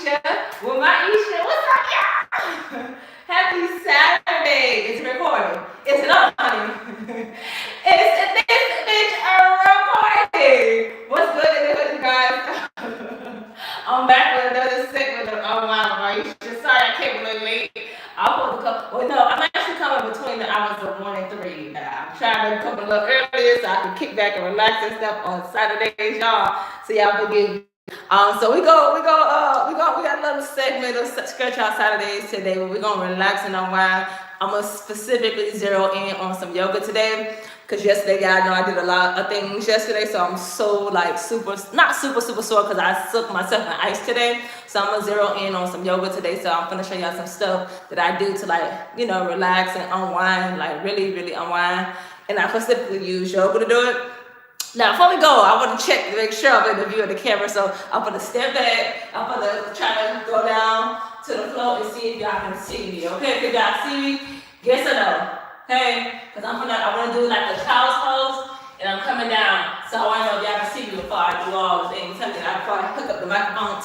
Myesha with Myesha. What's up, y'all? Happy Saturday. It's recording. Is it on, honey? It's this bitch recording. What's good in the hood, you guys? I'm back with another segment of Unwind with Myesha. Sorry I came a little late. I'll put the cup. Well, no, I'm actually coming between the hours of 1 and 3. I'm trying to come a little earlier so I can kick back and relax and stuff on Saturdays, y'all. So y'all forgive me. So we got a little segment of Scratch Out Saturdays today where we're gonna relax and unwind. I'm gonna specifically zero in on some yoga today because yesterday, y'all know I did a lot of things yesterday, so I'm so like not super sore because I soaked myself in ice today. So I'm gonna zero in on some yoga today. So I'm gonna show y'all some stuff that I do to relax and unwind, like really unwind. And I specifically use yoga to do it. Now, before we go, I want to check to make sure I'm in the view of the camera. So I'm going to step back. I'm going to try to go down to the floor and see if y'all can see me. Okay, if y'all see me, yes or no? Okay, because I want to do like the child's pose, and I'm coming down. So I want to know if y'all can see me before I do all the things. Before I hook up the microphone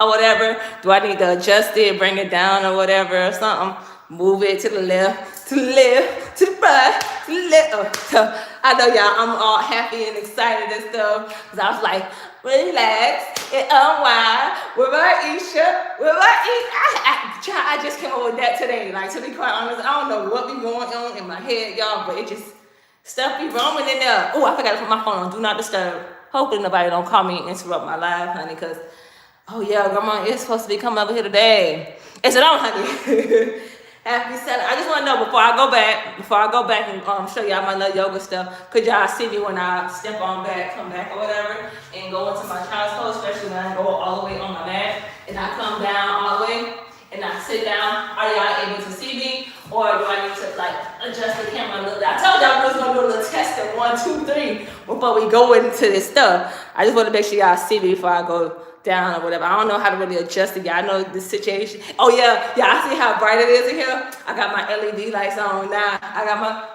or whatever. Do I need to adjust it, bring it down or whatever or something? Move it to the left, to the left, to the right, to the left. So I know y'all, I'm all happy and excited and stuff. Because I was like, relax and unwind with Myesha, with Myesha. I just came up with that today. Like, to be quite honest, I don't know what be going on in my head, y'all, but it just, stuff be roaming in there. Oh, I forgot to put my phone on Do Not Disturb. Hopefully nobody don't call me and interrupt my live, honey, because, oh yeah, grandma is supposed to be coming over here today. Is it on, honey? Happy Saturday. I just want to know before I go back and show y'all my little yoga stuff, could y'all see me when I step on back, come back or whatever, and go into my child's pose, especially when I go all the way on my mat, and I come down all the way, and I sit down. Are y'all able to see me, or do I need to like adjust the camera a little bit? I told y'all we was going to do a little test of 1, 2, 3 before we go into this stuff. I just want to make sure y'all see me before I go down or whatever. I don't know how to really adjust it. Y'all know the situation. Oh yeah, I see how bright it is in here. I got my LED lights on now.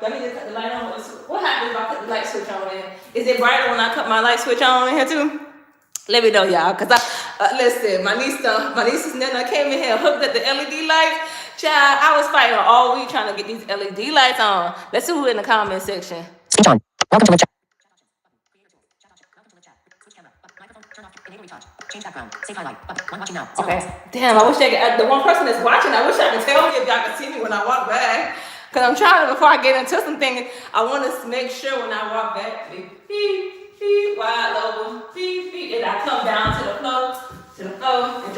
Let me just cut the light on. What happens if I put the light switch on in? Is it brighter when I cut my light switch on in here too? Let me know, y'all, because listen, my niece's Nana came in here, hooked up the LED lights. Child, I was fighting all week trying to get these LED lights on. Let's see who in the comment section. Switch on. Welcome to the chat. Change background. Save highlight. One watching now. Okay. Damn, I wish I could. The one person that's watching, I wish I could tell me if y'all can see me when I walk back. Because I'm trying to, before I get into something, I want to make sure when I walk back, beep, wide low, beep, and I come down to the floor, and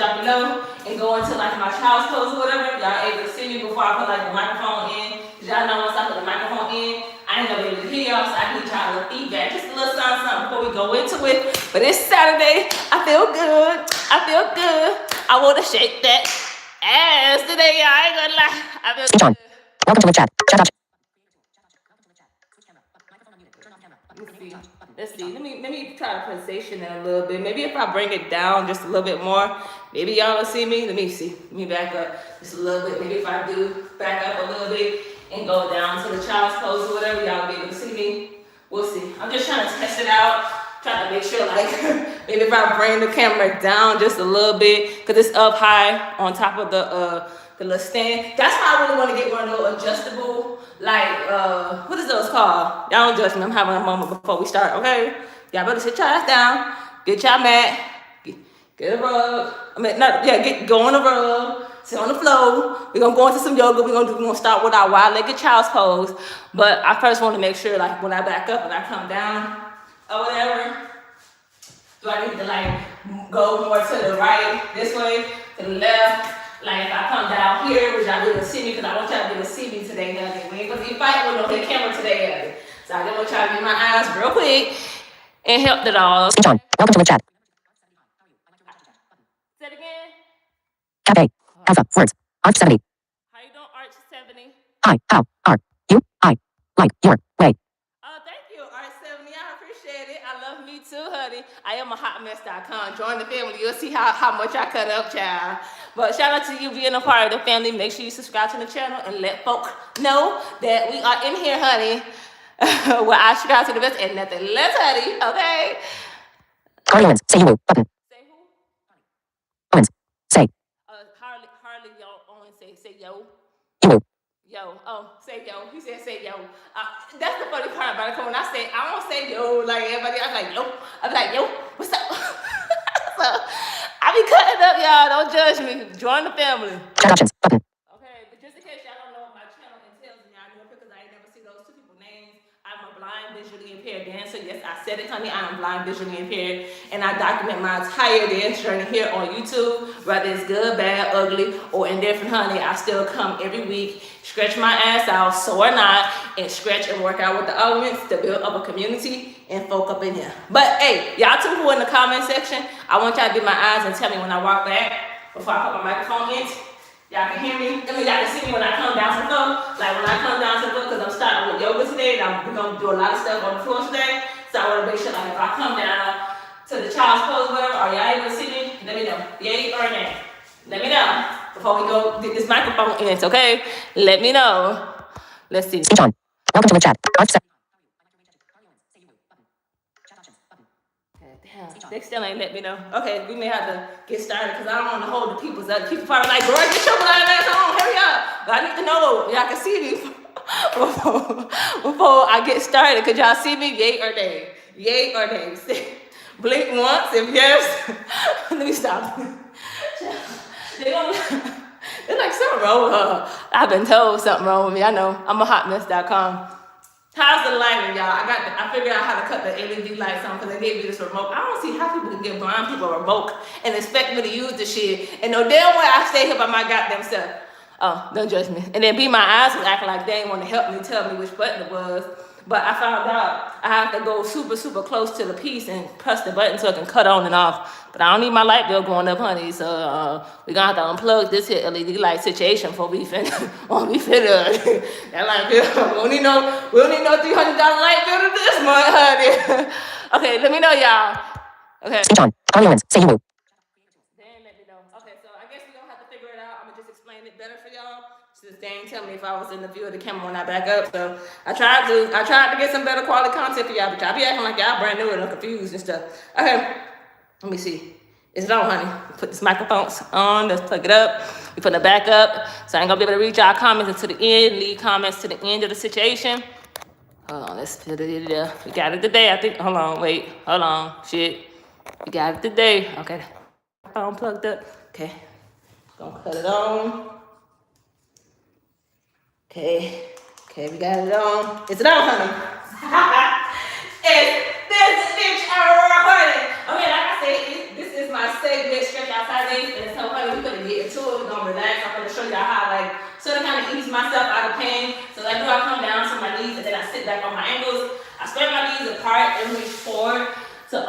drop it low, and go into like my child's pose or whatever. Y'all able to see me before I put like the microphone in. Because y'all know once I put the microphone in, I ain't gonna be able to hear y'all, so I need y'all a little feedback. Just a little something before we go into it. But it's Saturday. I feel good. I want to shake that ass today, y'all. I ain't gonna lie. I feel good. Welcome to the chat. Let's see. Let me try to position it a little bit. Maybe if I bring it down just a little bit more, maybe y'all will see me. Let me see. Let me back up just a little bit. Maybe if I do back up a little bit and go down to the child's pose or whatever, y'all will be able to see me. We'll see. I'm just trying to test it out. Trying to make sure, like, maybe if I bring the camera down just a little bit, because it's up high on top of the little stand. That's why I really want to get one of those adjustable, like, what is those called? Y'all don't judge me. I'm having a moment before we start, okay? Y'all better sit your ass down. Get y'all mat. Get a rug. Go on the rug. Sit on the floor. We're going to go into some yoga. We're going to start with our wide-legged child's pose. But I first want to make sure, like, when I back up and I come down or whatever, do I need to, like, go more to the right, this way, to the left? Like, if I come down here, which y'all be able to see me, because I want y'all to be able to see me today, honey. We ain't going to be fighting with no camera today, honey. So I just want y'all to get my eyes real quick and help it all. Speech on. Welcome to the chat. Say it again. Cafe. Alpha. Words. Arch 70. How you doing, Arch 70? Hi. How. Are. You. I. Like. Your. Way. Oh, thank you, Arch 70. I appreciate it. I love me too, honey. I am a hotmess.com. Join the family. You'll see how much I cut up, child. But shout out to you being a part of the family. Make sure you subscribe to the channel and let folk know that we are in here, honey. Where I subscribe to the best and nothing less, honey. Okay? Carly Owens, say you will. Button. Say who? Owens, say. finally y'all only say yo. Yo, say yo. He said say yo. That's the funny part about it. Cause when I say, I don't say yo like everybody. I'm like yo. I'm like yo. What's up? So I be cutting up, y'all. Don't judge me. Join the family. Okay, but just in case y'all don't know what my channel entails, and y'all know because I ain't never see those two people's names. I'm a blind, visually impaired dancer. Yes, I said it, honey. I am blind, visually impaired, and I document my entire dance journey here on YouTube. Whether it's good, bad, ugly, or indifferent, honey, I still come every week, stretch my ass out, so or not, and stretch and work out with the elements to build up a community and folk up in here. But hey, y'all two who in the comment section, I want y'all to be my eyes and tell me when I walk back before I put my microphone in. Y'all can hear me. I mean, y'all can see me when I come down to the floor. Like when I come down to the floor, because I'm starting with yoga today, and we're going to do a lot of stuff on the floor today. So I want to make sure, like, if I come down to the child's pose, whatever, are y'all able to see me? Let me know. Yay or nay? Let me know. Before we go get this microphone in, okay? Let me know. Let's see. Speech on. Welcome to the chat. They still ain't let me know. Okay, we may have to get started because I don't want to hold the people's up. People probably like, girl, get your blind ass on, hurry up. But I need to know, y'all can see me before I get started. Could y'all see me? Yay or nay? Yay or nay? Blink once if yes. Let me stop. They're like, something wrong with her. I've been told something wrong with me. I know. I'm a hotmess.com. How's the lighting, y'all? I figured out how to cut the LED lights on because they gave me this remote. I don't see how people can give blind people a remote and expect me to use the shit and no damn way I stay here by my goddamn self. Oh, don't judge me. And then my eyes was acting like they didn't want to help me tell me which button it was. But I found out I have to go super, super close to the piece and press the button so it can cut on and off. But I don't need my light bill going up, honey. So we're going to have to unplug this here LED light situation before we finna. That light bill, we don't need no $300 light bill to this month, honey. Okay, let me know, y'all. Okay. Speech on. Audience, say you will. Then let me know. Okay, so I guess we're going to have to figure it out. I'm going to just explain it better for y'all. Since they ain't tell me if I was in the view of the camera when I back up. So I tried to get some better quality content for y'all, but y'all be acting like y'all brand new and I'm confused and stuff. Okay, let me see. Is it on, honey? Put this microphone on, let's plug it up. We put it back up. So I ain't gonna be able to read y'all comments until the end, leave comments to the end of the situation. Hold on, let's put it there. We got it today, I think. Hold on, shit. We got it today. Okay, phone plugged up. Okay, gonna cut it on. Okay, we got it on. Is it on, honey? It's this bitch recording. Okay, like I said, this is my segment, stretch outside days. And so, honey, we're gonna get into it. We're gonna relax. I'm gonna show y'all how, like, sort of kind of ease myself out of pain. So, I come down to my knees and then I sit back on my ankles. I spread my knees apart and reach forward to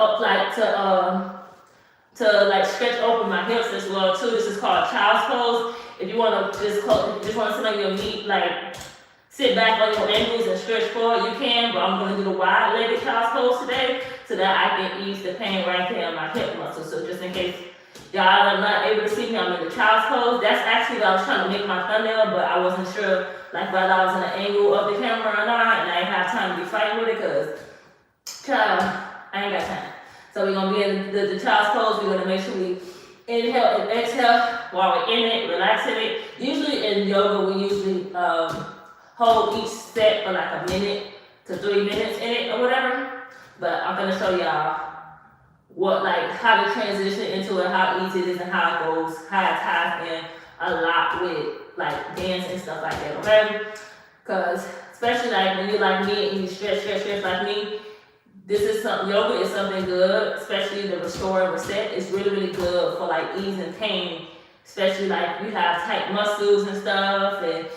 stretch open my hips as well too. This is called child's pose. If you want to just sit on your knee, like sit back on your ankles and stretch forward, you can. But I'm going to do the wide-legged child's pose today so that I can ease the pain right there in my hip muscle. So just in case y'all are not able to see me, I'm in the child's pose. That's actually what I was trying to make my thumbnail, but I wasn't sure like whether I was in the angle of the camera or not, and I didn't have time to be fighting with it because, child, I ain't got time. So we're going to be in the child's pose. We're going to make sure we inhale and exhale while we're in it, relaxing it. Usually in yoga, we usually hold each set for like a minute to 3 minutes in it or whatever. But I'm going to show y'all how to transition into it, how easy it is and how it goes, how it ties in a lot with like dance and stuff like that, okay? Because especially like when you're like me and you stretch like me, yoga is something good, especially the restore and reset. It's really, really good for like easing pain, especially like you have tight muscles and stuff and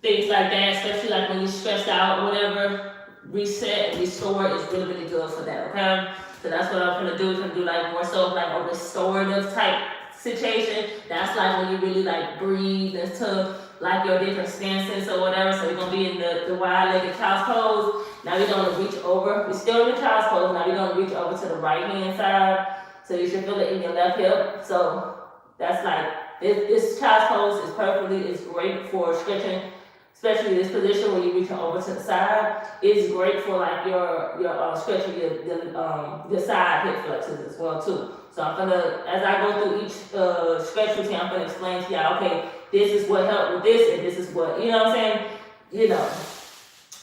things like that, especially like when you're stressed out or whatever. Reset and restore is really, really good for that, okay? So that's what I'm gonna do. I'm gonna do like more so like a restorative type situation. That's like when you really like breathe into like your different stances or whatever. So we're gonna be in the wide-legged child's pose. Now we're gonna reach over. We're still in the child's pose. Now we're gonna reach over to the right hand side. So you should feel it in your left hip. So that's like this child's pose is great for stretching, especially this position where you're reaching over to the side. It's great for like your stretching your side hip flexors as well too. So I'm gonna, as I go through each stretch routine, I'm gonna explain to y'all, okay, this is what helped with this, and this is what, you know what I'm saying? You know.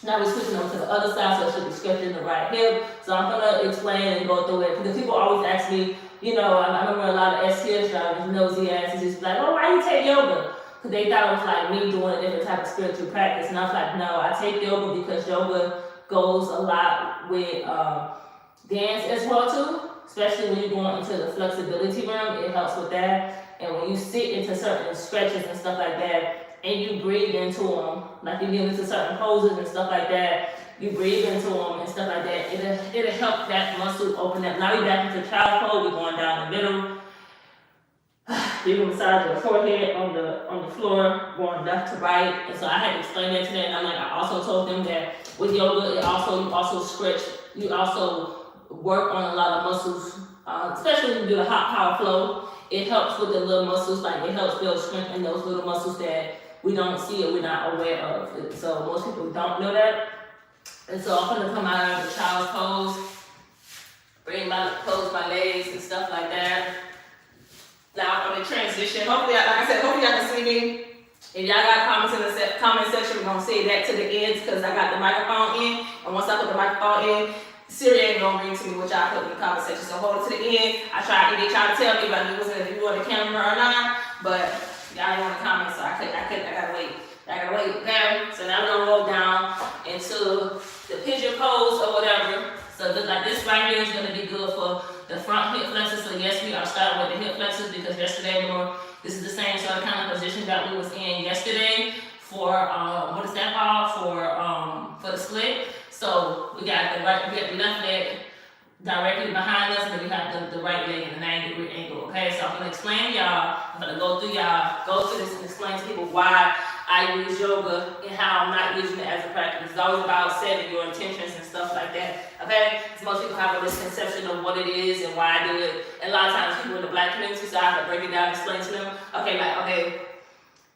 Now we're switching over to the other side, so it should be stretching the right hip. So I'm gonna explain and go through it, because people always ask me, you know, I remember a lot of STS drivers, nosy asses, just like, oh, why you take yoga? Because they thought it was like me doing a different type of spiritual practice. And I was like, no, I take yoga because yoga goes a lot with dance as well too. Especially when you're going into the flexibility room, it helps with that. And when you sit into certain stretches and stuff like that, and you breathe into them, like you get into certain poses and stuff like that, you breathe into them and stuff like that, it'll help that muscle open up. Now we're back into child pose, we're going down the middle. You can massage your forehead on the floor, going left to right. And so I had to explain that to them. And I'm like, I also told them that with yoga, you also stretch, you also work on a lot of muscles, especially when you do the hot power flow. It helps with the little muscles, like it helps build strength in those little muscles that we don't see or we're not aware of. So most people don't know that. And so I'm gonna come out of the child's pose, close my legs and stuff like that. Now I'm gonna transition. Hopefully, like I said, hopefully y'all can see me. If y'all got comments in the comment section, we're gonna say that to the ends because I got the microphone in. And once I put the microphone in, Siri ain't gonna read to me what y'all put in the comment section. So hold it to the end. I tried to get y'all to tell me if you want the camera or not, but y'all didn't want to comment, so I gotta wait. Okay? So now we're gonna roll down into the pigeon pose or whatever. So like this right here is gonna be good for the front hip flexors. So yes, we are starting with the hip flexors because yesterday this is the same sort of kind of position that we was in yesterday for what is that called? For the split. So we got the left leg directly behind us, and then we have the right leg in a 90-degree angle. Okay, so I'm gonna explain to y'all, I'm gonna go through this and explain to people why I use yoga and how I'm not using it as a practice. It's always about setting your intentions and stuff like that. Okay? Because most people have a misconception of what it is and why I do it. And a lot of times people in the black community, so I have to break it down and explain to them. Okay,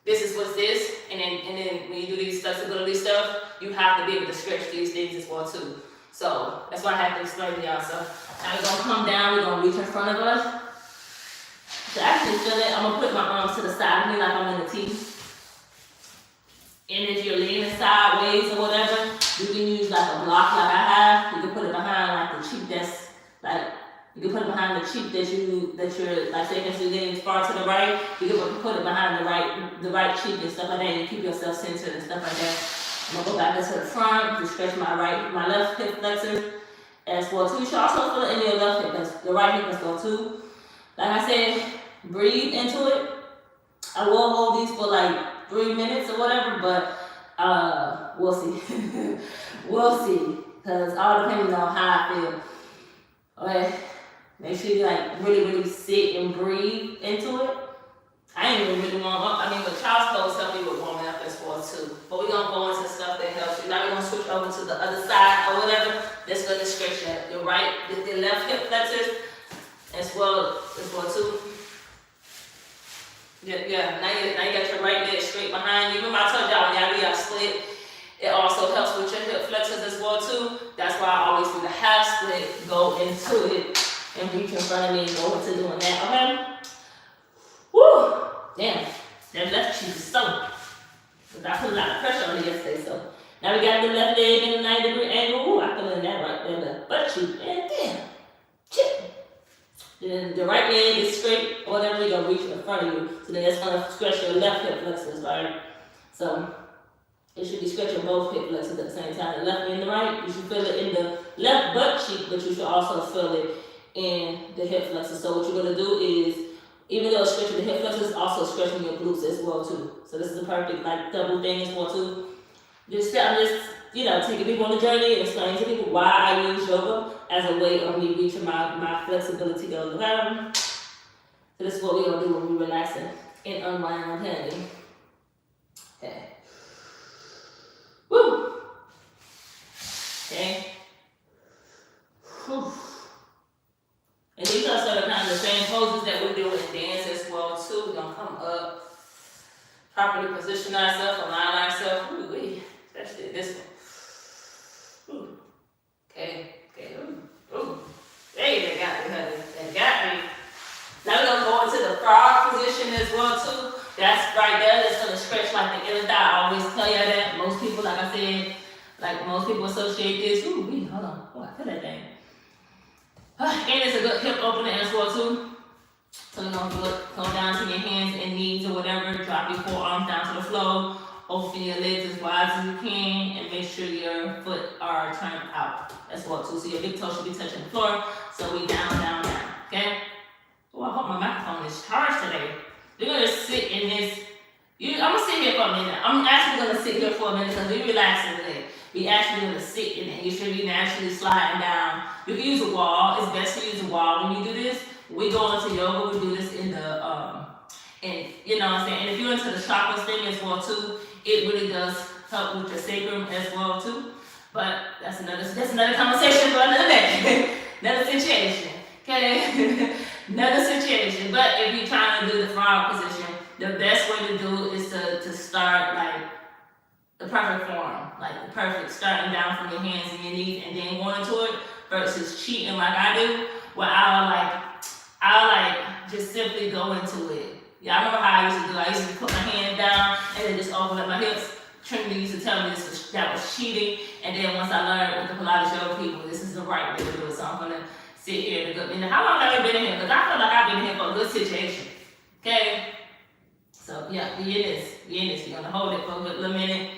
this is what's this, and then when you do these flexibility stuff, you have to be able to stretch these things as well too. So that's why I have to explain to y'all. So now we're gonna come down, we're gonna reach in front of us. To actually feel it, I'm gonna put my arms to the side of me like I'm in the T. And if you're leaning sideways or whatever, you can use like a block like I have. You can put it behind like the cheek that's like, you can put it behind the cheek that you're like say if you're leaning far to the right, you can put it behind the right cheek and stuff like that, and you keep yourself centered and stuff like that. I'm gonna go back into the front to stretch my left hip flexor as well too. You should also feel it in your left hip, the right hip as well too. Like I said, breathe into it. I will hold these for like 3 minutes or whatever, but we'll see. We'll see, because all depends on how I feel. Okay, make sure you like really sit and breathe into it. I ain't even really warm up. I mean, with child's pose help me with warming up as well too. But we're gonna go into stuff that helps you. Now we're gonna switch over to the other side or whatever. That's gonna stretch your the left hip flexors as well too. Yeah. Now you got your right leg straight behind you. Remember I told y'all when y'all do y'all split, it also helps with your hip flexors as well too. That's why I always do the half split, go into it, and reach in front of me and go into doing that. Okay. Woo! Damn, that left cheek is so. Because I put a lot of pressure on it yesterday, so. Now we got the left leg in a 90-degree angle. Ooh, I feel in that right there, the butt cheek. And damn, chip. Then the right leg is straight, or whatever, you're going to reach in front of you. So then that's going to stretch your left hip flexors, right? So it should be stretching both hip flexors at the same time, the left and the right. You should feel it in the left butt cheek, but you should also feel it in the hip flexors. So what you're going to do is, even though it's stretching the hip flexors, it's also stretching your glutes as well too. So this is a perfect like double thing as well too. I'm just taking people on the journey and explaining to people why I use yoga as a way of me reaching my flexibility goals. Okay? So this is what we're gonna do when we relaxing and unwind handy. Okay. Woo. Okay. Whew. And these are sort of kind of the same poses that we do in dance as well too. We're gonna come up, properly position ourselves, align ourselves. Ooh, especially this one. Ooh. Okay. Ooh. Hey, they got me, honey. They got me. the frog position as well too. That's right there. That's gonna stretch like the inner thigh. I always tell you that. Most people, like I said, like most people associate this. Ooh, wait, hold on. Oh, I feel that thing. And it's a good hip opener as well too. So you're gonna go down to your hands and knees or whatever. Drop your forearms down to the floor. Open your legs as wide as you can, and make sure your foot are turned out as well too. So your big toe should be touching the floor. So we down, down, down. Okay. Oh, I hope my microphone is charged today. You're gonna sit in this. I'm gonna sit here for a minute. I'm actually gonna sit here for a minute because we're relaxing today. We actually gonna sit in it. You should be naturally sliding down. You can use a wall. It's best to use a wall when you do this. We go into yoga. We do this in the and you know what I'm saying. And if you're into the chakras thing as well too, it really does help with your sacrum as well too. But that's another conversation for another day. Another situation. Okay. Another situation. But if you're trying to do the frog position, the best way to do it is to start like the perfect form, like the perfect starting down from your hands and your knees and then going into it versus cheating like I do, where I'll like just simply go into it. Yeah, I remember how I used to do it. I used to put my hand down and then just open up my hips. Trinity used to tell me that was cheating, and then once I learned with the Pilates yoga people, this is the right way to do it. So I'm gonna sit here and go. How long have I been in here? Because I feel like I've been in here for a good situation. Okay. So yeah, we in this. You're gonna hold it for a good little minute.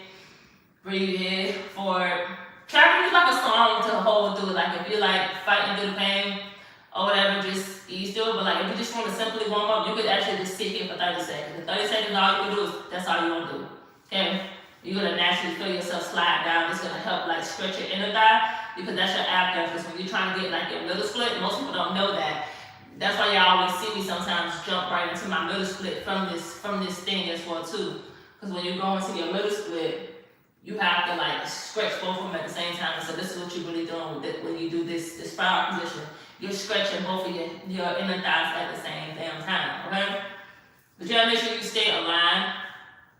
Breathe in, forward. Try to use like a song to hold through it. Like if you're like fighting through the pain or whatever, just ease through it. But like if you just want to simply warm up, you could actually just sit here for 30 seconds. The 30 seconds, all you can do is that's all you want to do. Okay? You're gonna naturally feel yourself slide down. It's gonna help like stretch your inner thigh because that's your abductors. When you're trying to get like your middle split, most people don't know that. That's why y'all always see me sometimes jump right into my middle split from this thing as well too. Because when you go into your middle split, you have to like stretch both of them at the same time. So this is what you're really doing with it when you do this frog position. You're stretching both of your inner thighs at the same damn time, okay? But you gotta make sure you stay aligned.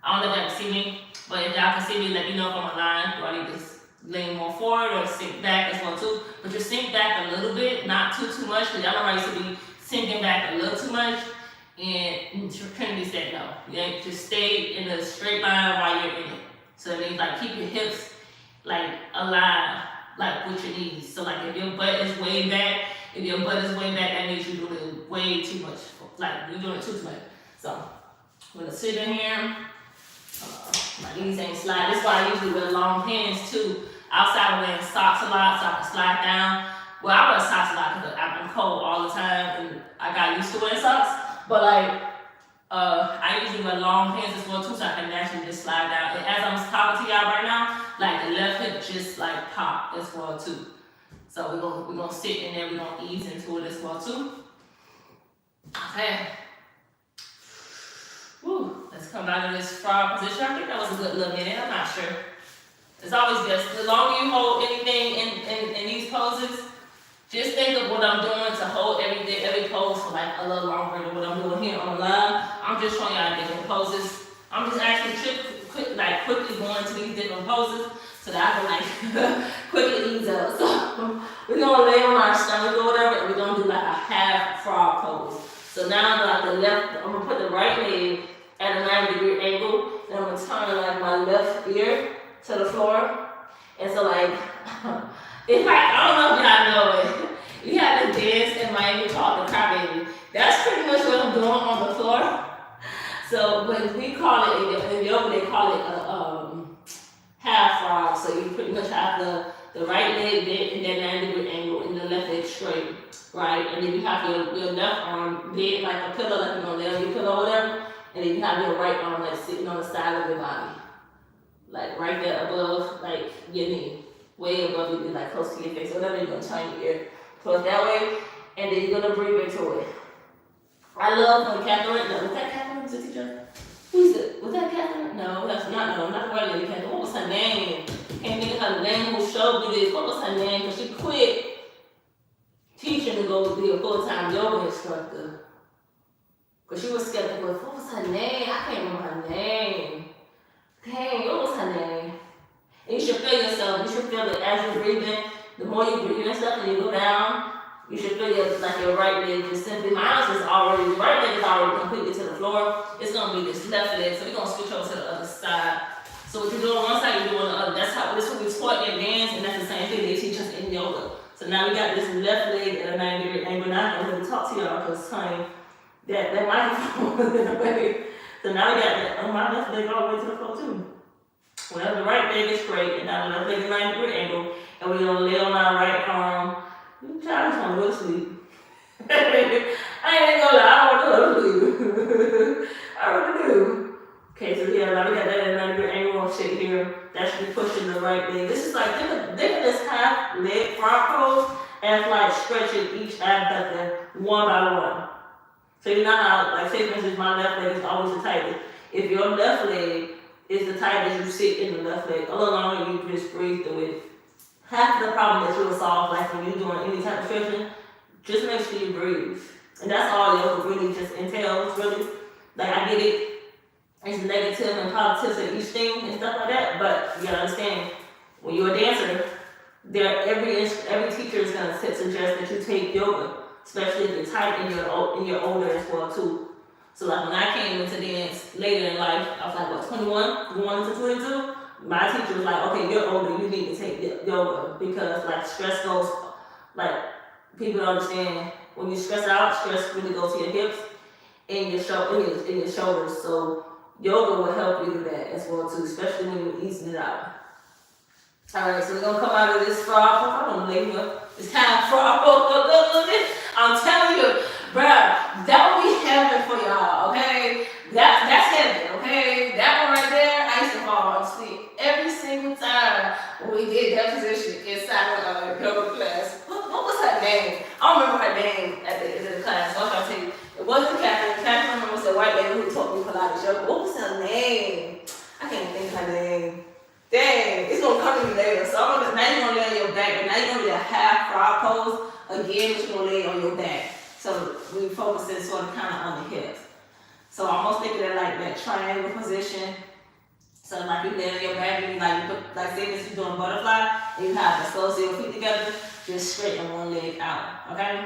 I don't know if y'all can see me, but if y'all can see me, let me know if I'm aligned. Do I need to lean more forward or sink back as well too? But you sink back a little bit, not too much, because y'all know I used to be sinking back a little too much. And Trinity said no. You just stay in a straight line while you're in it. So it means like keep your hips like aligned, like with your knees. So like if your butt is way back, that means you're doing way too much. Like you're doing it too much. So I'm gonna sit in here. My knees ain't slide. That's why I usually wear long pants too. Outside of wearing socks a lot, so I can slide down. Well, I wear socks a lot because I'm cold all the time, and I got used to wearing socks. But like, I usually wear long pants as well too, so I can naturally just slide down. And as I'm talking to y'all right now, like the left hip just like pop as well too. So we're gonna sit in there. We're gonna ease into it as well too. Okay. Woo. Let's come out of this frog position. I think that was a good little minute. I'm not sure. It's always best. The longer you hold anything in these poses, just think of what I'm doing to hold every pose for like a little longer than what I'm doing here on the line. I'm just showing y'all different poses. I'm just actually quickly going to these different poses so that I can like quickly ease up. So we're gonna lay on our stomach or whatever, and we're gonna do like a half frog pose. So now like I'm gonna put the right leg at a 90-degree angle, and I'm gonna turn like my left ear to the floor. And so like, it's like, I don't know if y'all know it. You have to dance in Miami called the crybaby. That's pretty much what I'm doing on the floor. So when we call it, in yoga they call it a half frog. So you pretty much have the right leg bent in that 90-degree angle and the left leg straight, right? And then you have your left arm bent like a pillow, like you're gonna lay on your pillow or whatever. And then you have your right arm like sitting on the side of your body. Like right there above, like your knee. Way above your knee, like close to your face. Whatever, you're gonna turn your ear towards that way. And then you're gonna breathe into it. I love when Catherine, no, was that Catherine, the teacher? Who's it? Was that Catherine? No, that's not the white lady Catherine. What was her name? Can't think of her name who showed me this. What was her name? Because she quit teaching to go be a full-time yoga instructor. Because she was skeptical. What was her name? I can't remember her name. Dang, what was her name? And you should feel yourself. You should feel it as you're breathing. The more you breathe and stuff and you go down, You should feel like your right leg just simply, mine is already, the right leg is already completely to the floor. It's gonna be this left leg, so we're gonna switch over to the other side. So what you do on one side, you do on the other. That's what we taught in dance, and that's the same thing they teach us in yoga. So now we got this left leg at a 90-degree angle. Now I'm gonna talk to y'all because honey, that microphone was in the way. So now we got that on my left leg all the way to the floor too. Well, the right leg is straight, and now the left leg is 90-degree angle, and we're gonna lay on our right arm. You try this one, go to sleep. I ain't gonna lie, I don't want to sleep. I really do. Okay, so yeah, now we got that at a 90-degree angle shit here. That should be pushing the right leg. This is like, think of this half leg front pose as like stretching each abductor one by one. So you know how, like say for instance, my left leg is always the tightest. If your left leg is the tightest, you sit in the left leg. A little longer, you just breathe through it. Half of the problem that you'll solve, like when you're doing any type of stretching, just make sure you breathe. And that's all yoga really just entails, really. Like I get it, it's negative and positive to each thing and stuff like that, but you gotta understand, when you're a dancer, every teacher is gonna suggest that you take yoga, especially if you're tight and you're older as well too. So like when I came into dance later in life, I was like, what, 21, going into 22? My teacher was like, okay, you're older, you need to take yoga because like stress goes, like people don't understand, when you stress out, stress really goes to your hips and your shoulders. So yoga will help you do that as well too, especially when you're easing it out. Alright, so we're gonna come out of this frog. I don't labor. It's kind of frog. I'm telling you, bruh, that will be heaven for y'all, okay? That's heaven, okay? That one right there, I used to fall asleep every single time when we did that position inside of yoga class. What was her name? I don't remember her name at the end of the class, so I'm trying to tell you. It wasn't Catherine. Catherine was the white lady who taught me Pilates yoga. What was her name? I can't think of her name. Dang, it's gonna come to me later. So now you're gonna lay on your back, and now you're gonna do a half frog pose again, but you're gonna lay on your back. So we focusing sort of kind of on the hips. So almost thinking of like that triangle position. So like you lay on your back, and you put, like say this, you're doing butterfly, and you have the soles of your feet together, just straighten one leg out, okay?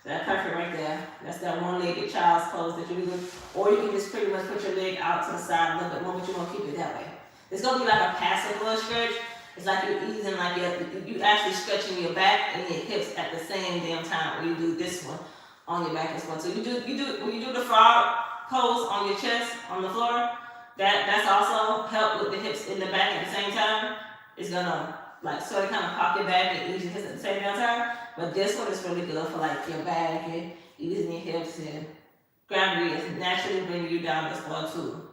So that's perfect right there. That's that one-legged child's pose that you do. Or you can just pretty much put your leg out to the side a little bit more, but you won't keep it that way. It's gonna be like a passive little stretch. It's like you're easing, like you actually stretching your back and your hips at the same damn time when you do this one on your back as well. So when you do the frog pose on your chest on the floor, that's also help with the hips in the back at the same time. It's gonna like sort of kind of pop your back and ease your hips at the same time. But this one is really good for like your back and easing your hips, and gravity is naturally bringing you down as well too.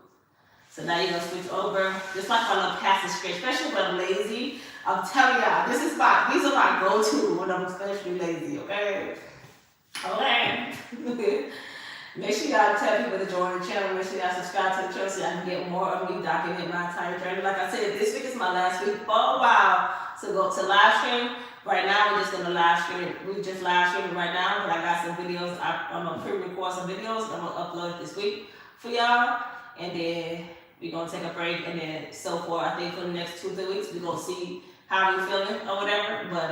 So now you're gonna switch over, just like my little passive stretch, especially when I'm lazy. I'm telling y'all, these are my go-to when I'm especially lazy, okay? Okay. Make sure y'all tell people to join the channel. Make sure y'all subscribe to the channel so y'all can get more of me, document my entire journey. Like I said, this week is my last week for a while to go to live stream. Right now, we're just gonna live stream. We just live streaming right now, but I got some videos. I'm gonna pre-record some videos. I'm gonna upload it this week for y'all, and then we're gonna take a break, and then so far, I think for the next 2-3 weeks, we're gonna see how we feeling or whatever. But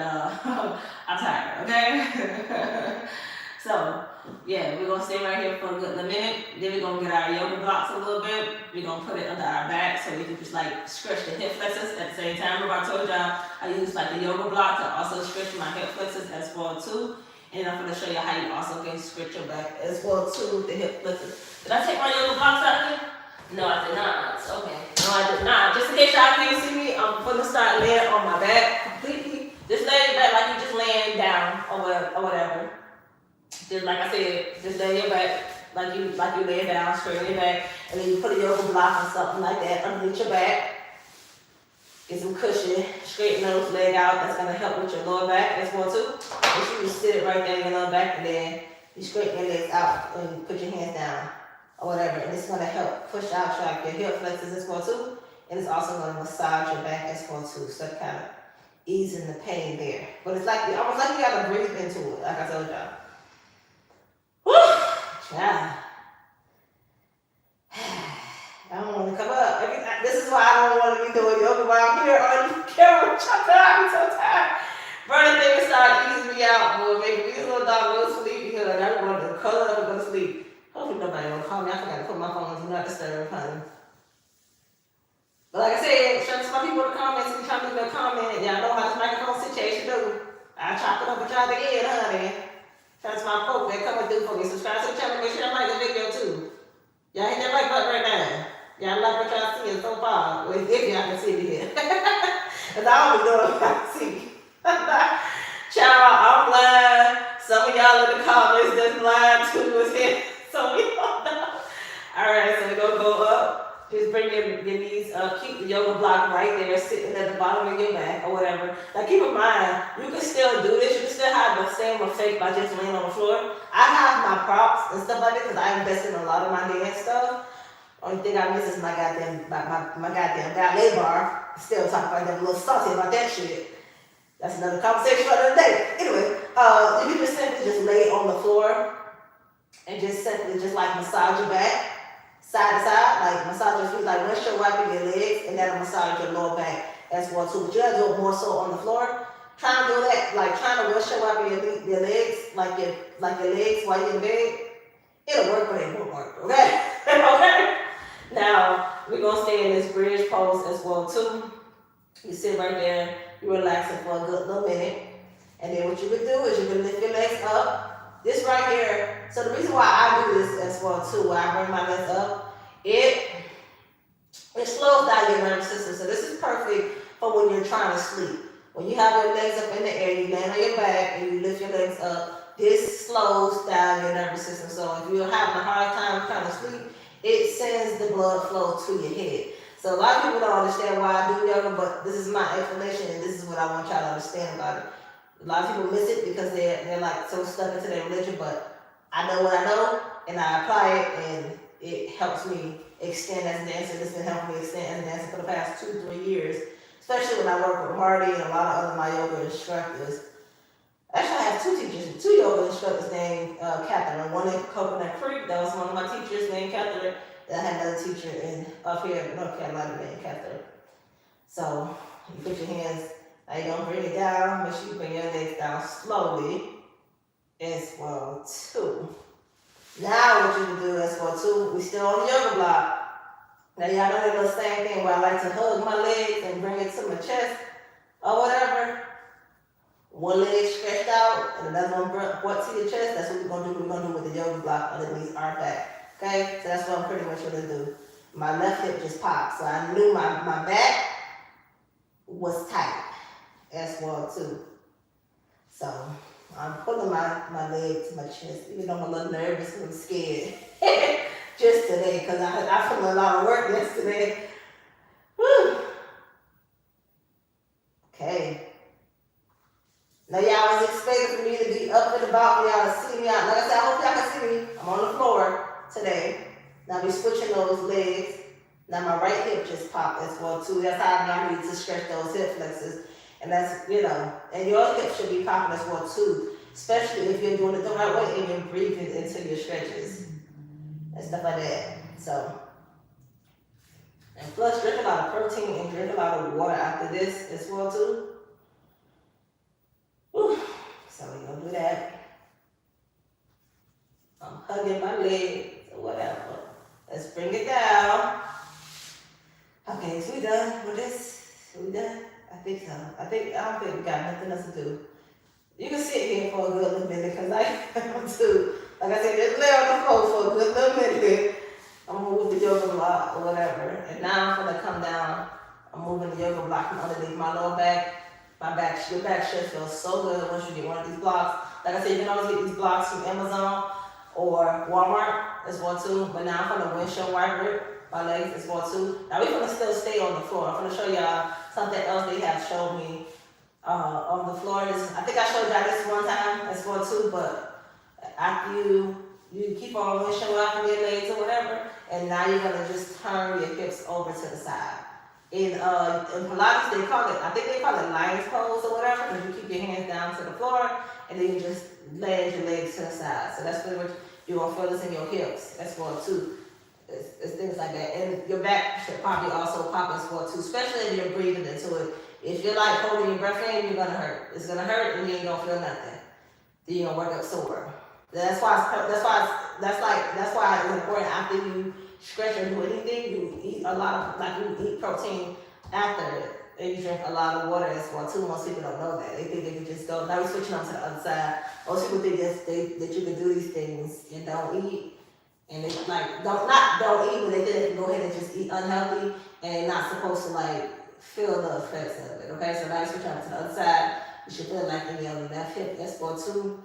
I'm tired, okay? So yeah, we're gonna stay right here for a good minute. Then we're gonna get our yoga blocks a little bit. We're gonna put it under our back so we can just like stretch the hip flexors at the same time. Remember I told y'all I use like the yoga block to also stretch my hip flexors as well too. And I'm gonna show you how you also can stretch your back as well too with the hip flexors. Did I take my yoga blocks out here? No, I did not. Okay. No, I did not. Just in case y'all can't see me, I'm gonna start laying on my back completely. Just lay your back like you're just laying down or whatever. Just like I said, just lay your back like you lay down, straighten your back, and then you put a yoga block or something like that underneath your back. Get some cushion, straighten those legs out. That's gonna help with your lower back as well too. Make sure you sit it right there in your lower back, and then you straighten your legs out and put your hands down or whatever. And it's gonna help push out your hip flexors as well too. And it's also gonna massage your back as well too. So kind of easing the pain there. But it's like almost like you gotta breathe into it, like I told y'all. Yeah. I don't want to come up. This is why I don't want to be doing yoga while I'm here on camera. I'm so tired. Running things start easing me out, boy, making me a little dog go to sleep because I don't want to curl up and go to sleep. Hopefully nobody will call me. I forgot to put my phone on do not disturb, honey. But like I said, shout out to my people in the comments. If you trying to leave me a comment, y'all know how this microphone situation do. I chop it up with y'all again, honey. Shout out to my folks that coming through for me. Subscribe to the channel. Make sure y'all like the video too. Y'all hit that like button right now. Y'all like what y'all seeing so far. Well, if y'all can see me here. Because I don't be doing what y'all see. Child, I'm blind. Some of y'all in the comments that's blind too is here. So we don't know. Alright, so we're gonna go up. Just bring your knees up. Keep the yoga block right there, sitting at the bottom of your back or whatever. Now keep in mind, you can still do this. You can still have the same effect by just laying on the floor. I have my props and stuff like that because I invest in a lot of my dance stuff. Only thing I miss is my goddamn ballet bar. Still talking about them, a little salty about that shit. That's another conversation for another day. Anyway, you can just simply just lay on the floor and just simply just like massage your back. Side to side, like massage your feet, like windshield wiping your legs, and that'll massage your lower back as well too. But you gotta do it more so on the floor. Trying to do that, like trying to windshield wipe your legs, like your legs while you're in bed. It'll work, but it won't work. Okay, okay. Now we're gonna stay in this bridge pose as well too. You sit right there, you're relaxing for a good little minute, and then what you can do is you can lift your legs up. This right here, so the reason why I do this as well too, where I bring my legs up, it slows down your nervous system. So this is perfect for when you're trying to sleep. When you have your legs up in the air, you land on your back and you lift your legs up, this slows down your nervous system. So if you're having a hard time trying to sleep, it sends the blood flow to your head. So a lot of people don't understand why I do yoga, but this is my explanation and this is what I want y'all to understand about it. A lot of people miss it because they're like so stuck into their religion, but I know what I know and I apply it and it helps me extend as a dancer. It's been helping me extend as a dancer for the past 2-3 years, especially when I work with Marty and a lot of other my yoga instructors. Actually, I have two yoga instructors named Catherine. One in Coconut Creek, that was one of my teachers named Catherine. And I had another teacher up here in North Carolina named Catherine. So you put your hands. Now you're going to bring it down. Make sure you bring your legs down slowly as well too. Now what you can do as well too, we still on the yoga block. Now y'all know that little same thing where I like to hug my legs and bring it to my chest or whatever. One leg stretched out and another one brought to your chest. That's what we're going to do. We're going to do with the yoga block underneath our back. Okay? So that's what I'm pretty much going to do. My left hip just popped. So I knew my back was tight as well too. So I'm pulling my leg to my chest, even though I'm a little nervous and I'm scared. Just today, because I put a lot of work yesterday. Whew. Okay. Now y'all was expecting for me to be up and about, for y'all to see me out. Like I said, I hope y'all can see me. I'm on the floor today. Now be switching those legs. Now my right hip just popped as well too. That's how I need to stretch those hip flexors. And that's, and your hip should be popping as well too. Especially if you're doing it the right way and you're breathing into your stretches. And stuff like that. So, and plus drink a lot of protein and drink a lot of water after this as well too. Whew. So we're gonna do that. I'm hugging my legs or whatever. Let's bring it down. Okay, so we done with this? We done? I think so. I don't think we got nothing else to do. You can sit here for a good little minute because I am too. Like I said, just lay on the floor for a good little minute. I'm gonna move the yoga block or whatever. And now I'm gonna come down. I'm moving the yoga block from underneath my lower back. Your back should feel so good once you get one of these blocks. Like I said, you can always get these blocks from Amazon or Walmart as well too. But now I'm gonna windshield wiper my legs as well too. Now we're gonna still stay on the floor. I'm gonna show y'all something else they have showed me on the floor. I think I showed y'all this one time as well too, but after you keep on windshield wiping your legs or whatever, and now you're gonna just turn your hips over to the side. In Pilates, I think they call it lion's pose or whatever, because you keep your hands down to the floor, and then you just land your legs to the side. So that's pretty much, you're gonna feel this in your hips as well too. It's things like that. And your back should probably also pop as well too, especially if you're breathing into it If you're like holding your breath in, you're gonna hurt. It's gonna hurt, and you ain't gonna feel nothing. Then you're gonna work up sore. That's why it's important after you stretch or do anything, you eat a lot of you eat protein after it. And you drink a lot of water as well too. Most people don't know that. They think they can just go. Now we're switching on to the other side. Most people think that you can do these things and don't eat. And they don't eat, but they think they can go ahead and just eat unhealthy and they're not supposed to feel the effects of it. Okay, so now you switch on to the other side. You should feel like in your left hip S4-2.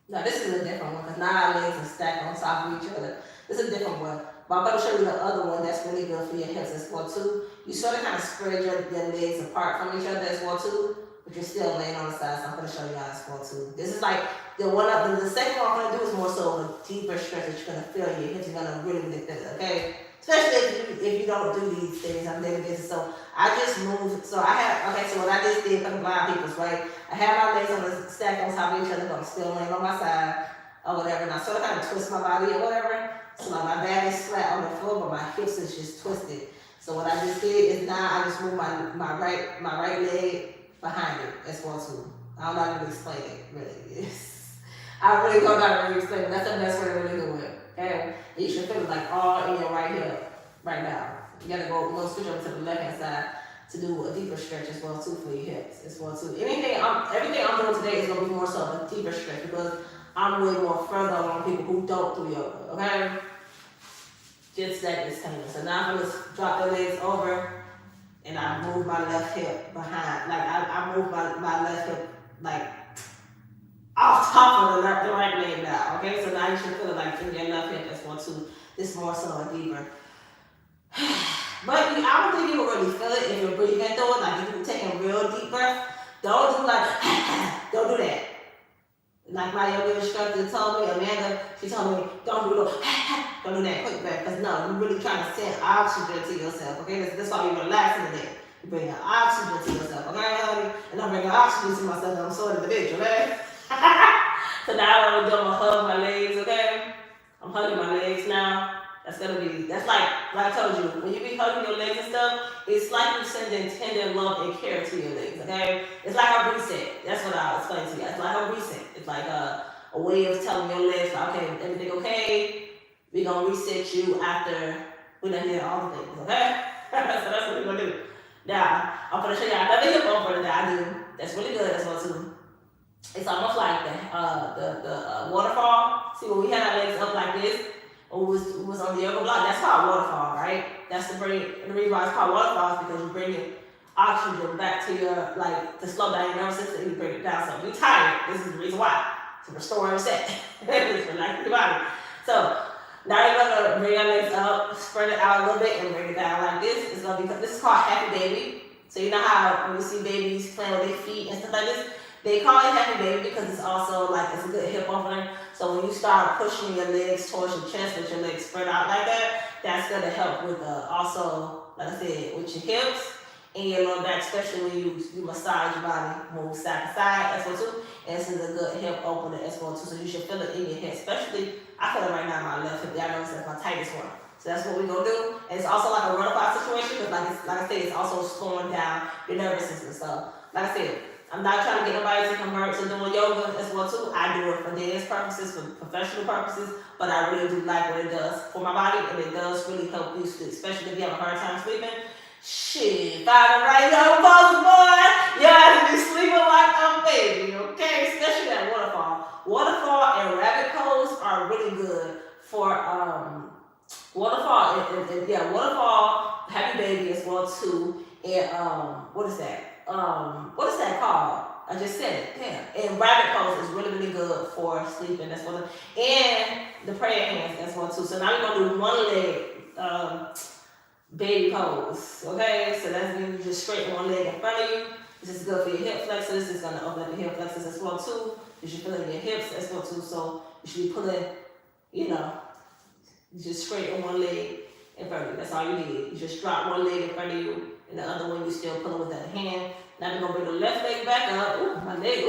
Now this is a different one because now our legs are stacked on top of each other. This is a different one. But I'm going to show you the other one that's really good for your hips as well too. You sort of kind of spread your legs apart from each other as well too, but you're still laying on the side. So I'm going to show you how as well too. This is like the second one I'm going to do is more so a deeper stretch that you're going to feel your hips are going to really feel it, okay? Especially if you don't do these things on a daily basis. So I just moved. So what I just did for the blind people's, right? I had my legs on the stack on top of each other, but I'm still laying on my side or whatever. And I sort of kind of twist my body or whatever. So my back is flat on the floor, but my hips is just twisted. So what I just did is now I just move my right leg behind it as well too. I don't know how to really explain it, really. I really don't know how to really explain it. That's the best way to really do it. Okay? And you should feel it all in your right hip right now. You gotta go switch over to the left hand side to do a deeper stretch as well too for your hips as well too. Everything I'm doing today is gonna be more so a deeper stretch because I'm way more further on people who don't do yoga. Okay? Just that disclaimer. So now I'm gonna drop the legs over and I move my left hip behind. I move my left hip off top of the right leg now. Okay, so now you should feel it in your left hip as well too. This more so a deeper. But I don't think you will really feel it if you're breathing through it. If you're taking a real deep breath, don't do don't do that. Like my yoga instructor told me, Amanda, she told me, don't do that quick breath. Because no, you're really trying to send oxygen to yourself. Okay, that's why you're relaxing today. You're bringing oxygen to yourself. Okay, honey? And I'm bringing oxygen to myself and I'm sort of the bitch, okay? So now I'm gonna hug my legs, okay? I'm hugging my legs now. That's like I told you, when you be hugging your legs and stuff, it's like you're sending tender love and care to your legs, okay? It's like a reset. That's what I'll explain to you. It's like a reset. It's like a way of telling your legs, okay, everything okay? We're gonna reset you after we done did all the things, okay? So that's what we're gonna do. Now, I'm gonna show you another hip over that I do. That's really good as well too. It's almost like the waterfall. See, when we had our legs up like this, or was on the yoga block, that's called waterfall, right? That's the reason why it's called waterfall is because you bring your oxygen back to your, to slow down your nervous system and you bring it down. So if you're tired, this is the reason why. To restore and reset. It's relax your body. So now you're gonna bring your legs up, spread it out a little bit and bring it down like this. This is called happy baby. So you know how when you see babies playing with their feet and stuff like this, they call it happy baby because it's also it's a good hip opener. So when you start pushing your legs towards your chest with your legs spread out like that, that's going to help with also, like I said, with your hips and your lower back, especially when you massage your body, move side to side as well too. And this is a good hip opener as well too. So you should feel it in your hip, especially, I feel it right now in my left hip. Y'all know it's my tightest one. So that's what we're going to do. And it's also like a butterfly situation because like I said, it's also slowing down your nervous system. So like I said, I'm not trying to get nobody to convert to doing yoga as well too. I do it for dance purposes, for professional purposes, but I really do like what it does for my body, and it does really help you sleep, especially if you have a hard time sleeping. Shit, find the right young pose, boy. You have to be sleeping like a baby, okay? Especially that waterfall. Waterfall and rabbit pose are really good for waterfall waterfall, happy baby as well too. And what is that called? I just said it. Damn. And rabbit pose is really, really good for sleeping. That's one. And the prayer hands. That's one too. So now we're gonna do one leg baby pose. Okay. So that's when you just straighten one leg in front of you. This is good for your hip flexors. This is gonna open up your hip flexors as well too. You should feel it in your hips as well too. So you should be pulling. You just straighten one leg in front of you. That's all you need. You just drop one leg in front of you. And the other one you still pulling with that hand. Now we're gonna bring the left leg back up. My leg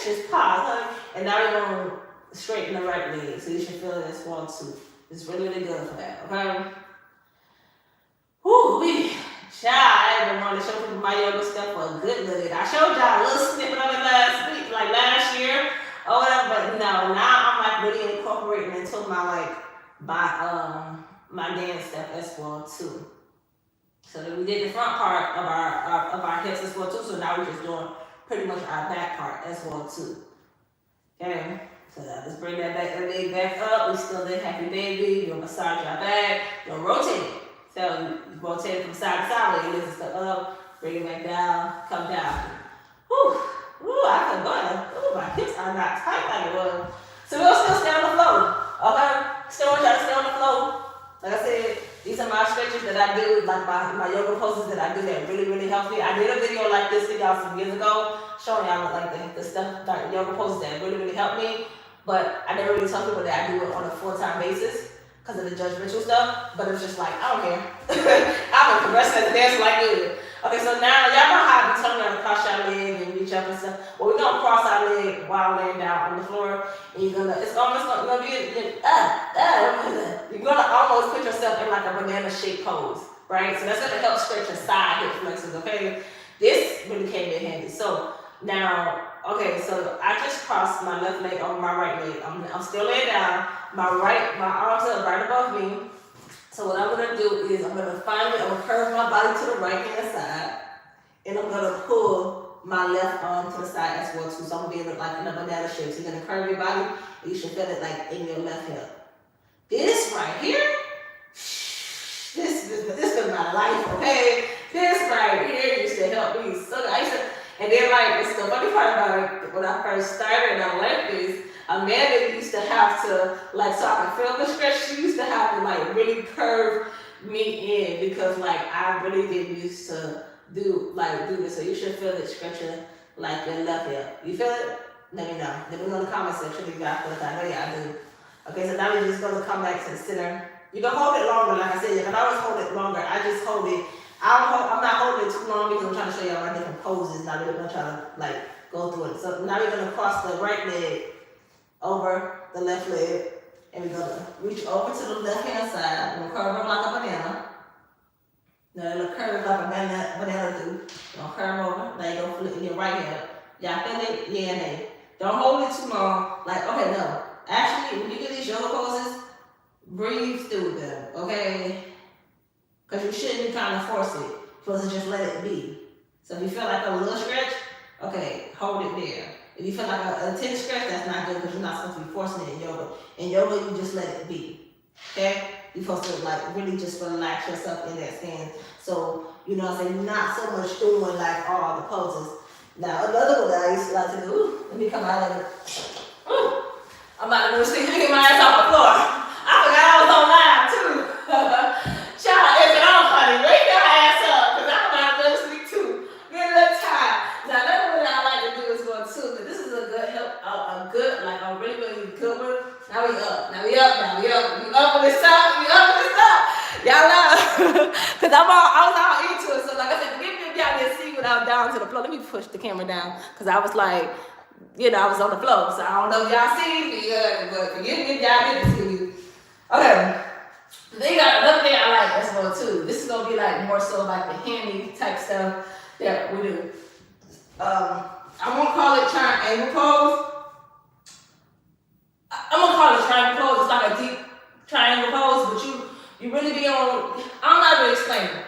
just paused, honey. And now we're gonna straighten the right leg. So you should feel it as well too. It's really, really good for that, okay? Child, I haven't wanted to show people my my yoga stuff for a good little bit. I showed y'all a little snippet of it last week, like last year or whatever, but no, now I'm like really incorporating into my dance stuff as well too. So then we did the front part of our hips as well too. So now we're just doing pretty much our back part as well too. Okay. So let's bring that leg back up. We still did happy baby. You'll massage your back. You'll rotate it. So you rotate it from side to side. When you lift it up, bring it back down, come down. Whew. Ooh, I feel good. Ooh, my hips are not tight like it was. So we'll still stay on the floor. Okay? Still want y'all to stay on the floor. Like I said, these are my stretches that I do, like my yoga poses that I do that really, really help me. I did a video like this to y'all some years ago, showing y'all like the stuff, like yoga poses that really, really help me. But I never really tell people that I do it on a full-time basis because of the judgmental stuff. But it's just like, I don't care. I've been progressing as a dancer like good. Okay, so now y'all know how I be telling y'all to cross your leg and reach up and stuff. Well, we're gonna cross our leg while laying down on the floor, and you're gonna be you're gonna almost put yourself in like a banana shaped pose, right? So that's gonna help stretch your side hip flexors. Okay, this really came in handy. So now, okay, so I just crossed my left leg over my right leg. I'm still laying down. My arms are right above me. So what I'm gonna do is I'm gonna curve my body to the right hand side, and I'm gonna pull my left arm to the side as well too. So I'm gonna be like in a banana shape. So you're gonna curve your body, and you should feel it like in your left hip. This right here, this is my life, okay? This right here used to help me. So and then like it's the funny part about it, when I first started and I learned this, Amanda used to have to, like, so I could feel the stretch, she used to have to like really curve me in because like I really didn't used to do this. So you should feel it stretching like your left hip. You feel it? Let me know. Let me know in the comment section if you guys feel it. I know y'all do. Okay, so now we're just gonna come back to the center. You can hold it longer, like I said, you can always hold it longer. I just hold it. I'm not holding it too long because I'm trying to show y'all my different poses. Now we're gonna try to like go through it. So now we're gonna cross the right leg over the left leg, and we're gonna reach over to the left hand side. We're gonna curve them like a banana. Now it'll curve like a banana do. You're gonna curve over. Now you're gonna flip in your right hand. Y'all feel it? Yeah and nay. Don't hold it too long. Like, okay, no. Actually, when you get these yoga poses, breathe through them, okay? Because you shouldn't be trying to force it. You're supposed to just let it be. So if you feel like a little stretch, okay, hold it there. If you feel like an intense stretch, that's not good because you're not supposed to be forcing it in yoga. In yoga, you just let it be, okay? You're supposed to like really just relax yourself in that stance. So, you know what I'm saying, not so much doing like all the poses. Now, another one that I used to like to do, let me come out of it. I'm about to go sleep, get my ass off the floor. I forgot I was on live too. Child, if it on, honey, wake your ass up, because I'm about to go to sleep too. Get a little tired. Now, another one that I like to do is one too, because this is a good help, a really, really good one. Now we up. We up on this top, Y'all know, because I was all into it. So like I said, forgive me if y'all didn't see when I was down to the floor. Let me push the camera down, because I was like, you know, I was on the floor, so I don't know if y'all see me, but forgive me if y'all didn't see me. Okay. They got another thing I like as well too. This is gonna be like more so like the handy type stuff that we do. I won't call it triangle pose. I'm gonna call it triangle pose. It's like a deep triangle pose, but you really be on. I don't know how to explain it.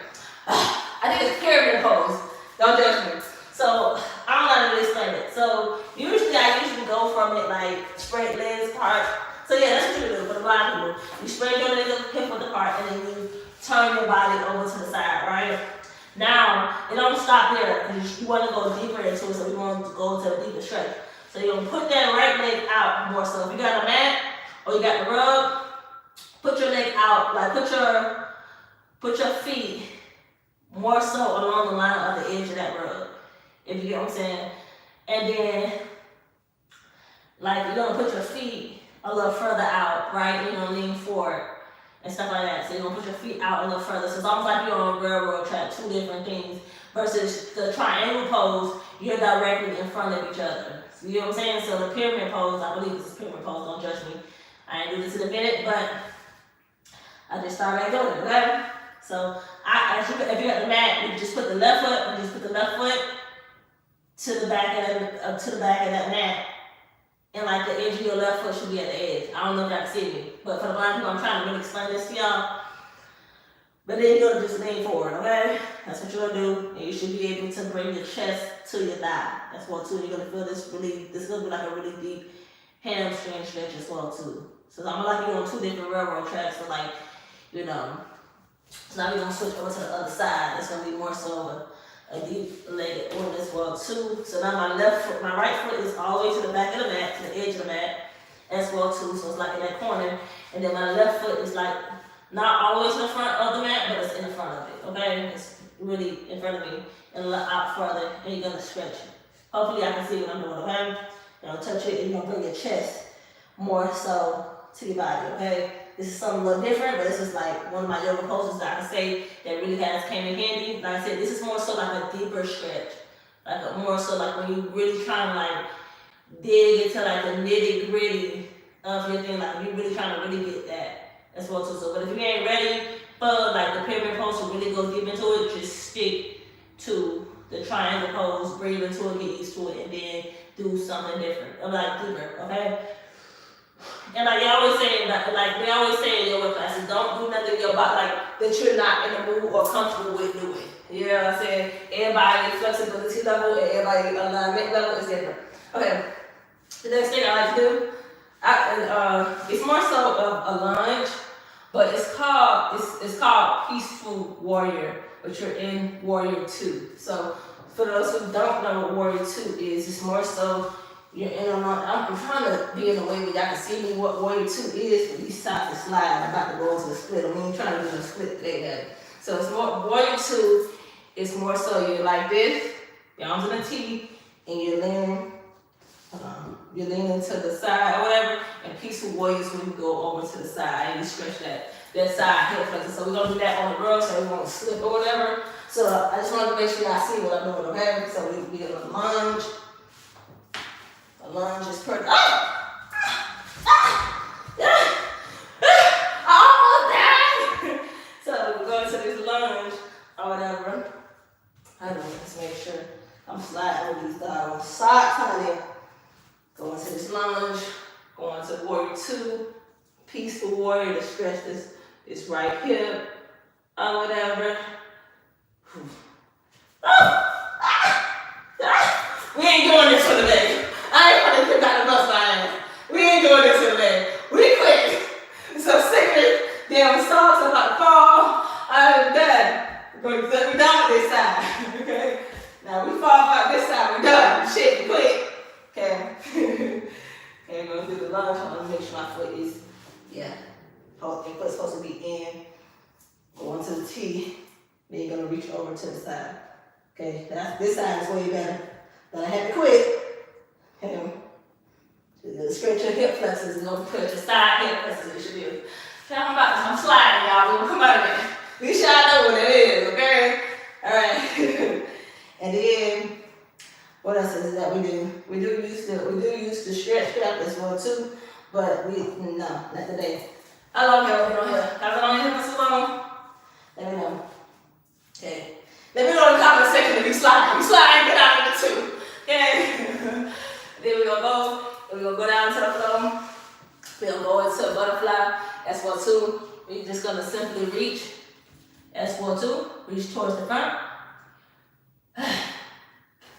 I think it's pyramid pose. Don't judge me. So I don't know how to explain it. So I usually go from it like spread legs apart. So yeah, that's what you do for the blind people. You spread your legs hip width apart, and then you turn your body over to the side, right? Now, it don't stop there, because you want to go deeper into it, so we want to go to a deeper stretch. So you're going to put that right leg out more so. If you got a mat, or you got the rug, put your leg out, like put your feet more so along the line of the edge of that rug. If you get what I'm saying. And then, like, you're going to put your feet a little further out, right? You're going to lean forward and stuff like that. So you're going to put your feet out a little further. So it's almost like you're on a railroad track, two different things. Versus the triangle pose, you're directly in front of each other. So you know what I'm saying? So the pyramid pose, I believe this is pyramid pose, don't judge me. I ain't do this in a minute, but I just started doing it, okay? So I side, if you got the mat, you just put the left foot to the back of that mat, and like the edge of your left foot should be at the edge. I don't know if y'all can see me, but for the blind people, I'm trying to really explain this to y'all. But then you're gonna just lean forward, okay? That's what you're gonna do, and you should be able to bring your chest to your thigh as well too. You're gonna feel this is gonna be like a really deep hamstring stretch as well too. So I'm like you're on two different railroad tracks, so like, you know. So now we're gonna switch over to the other side. It's gonna be more so a deep legged one as well too. So now my right foot is all the way to the back of the mat, to the edge of the mat as well too. So it's like in that corner, and then my left foot is like not always in the front of the mat, but it's in the front of it, okay? It's really in front of me and out further, and you're gonna stretch it. Hopefully I can see what I'm doing, okay? You're gonna touch it, and you're gonna bring your chest more so to your body, okay? This is something a little different, but this is like one of my yoga poses that I can say that really came in handy. Like I said, this is more so like a deeper stretch. More so like when you really trying to like dig into like the nitty gritty of your thing, like you really trying to really get that as well too. So, but if you ain't ready for like the pyramid pose to really go deep into it, just stick to the triangle pose, breathe into it, get used to it, and then do something different, or like deeper, okay? And like they always say, like they always say in yoga classes, don't do nothing in your body like that you're not in the mood or comfortable with doing. You know what I'm saying? Everybody's flexibility level and everybody's alignment level is different. Okay. The next thing I like to do, it's more so a lunge, but it's called Peaceful Warrior, but you're in Warrior 2. So for those who don't know what Warrior 2 is, it's more so you're in a lunge. I'm trying to be in a way where y'all can see me what Warrior 2 is, but these sides are slide. I'm about to go into a split. I mean, trying to do a split today. So it's more Warrior 2 is more so you're like this, your arms in a T, and you're leaning to the side or whatever, and Peaceful Warrior is when you go over to the side and you stretch that side hip flexor. So we're gonna do that on the road so we won't slip or whatever. So I just wanted to make sure y'all see what I'm doing, okay? So we get a lunge. A lunge is perfect. Almost done. So we're going to this lunge or whatever. I don't know, let's make sure I'm sliding over these socks, honey. Going to this lunge, going to Warrior 2, Peaceful Warrior to stretch this right hip or whatever. We ain't doing this for the day. I ain't gonna pick out the bus my ass. We ain't doing this for the day. We quit. So sick of it. Damn socks, I'm about to fall. I'm done. We're done with this side. Okay? Now we fall about this side, we're done. Shit, we quit. Okay. Okay, we're gonna do the lunge. I'm gonna make sure my foot is, your foot's supposed to be in. Going to the T. Then you're gonna reach over to the side. Okay, this side is way better. But I had to quit. Okay. Just stretch your hip flexors and don't put your side hip flexors. You should be. Okay, I'm sliding, y'all. We're gonna come out of there. At least y'all know what it is, okay? Alright. And then what else is it that we do? We do use the stretch strap as well too, but no, not today. How long have we been on here? How long have we been so long? Let me know. Okay. Let me know in the comment section if you slide. If you slide, get out of it too. Okay. Then we're gonna go down to the floor. We're gonna go into a butterfly as well too. We're just gonna simply reach as well too. Reach towards the front.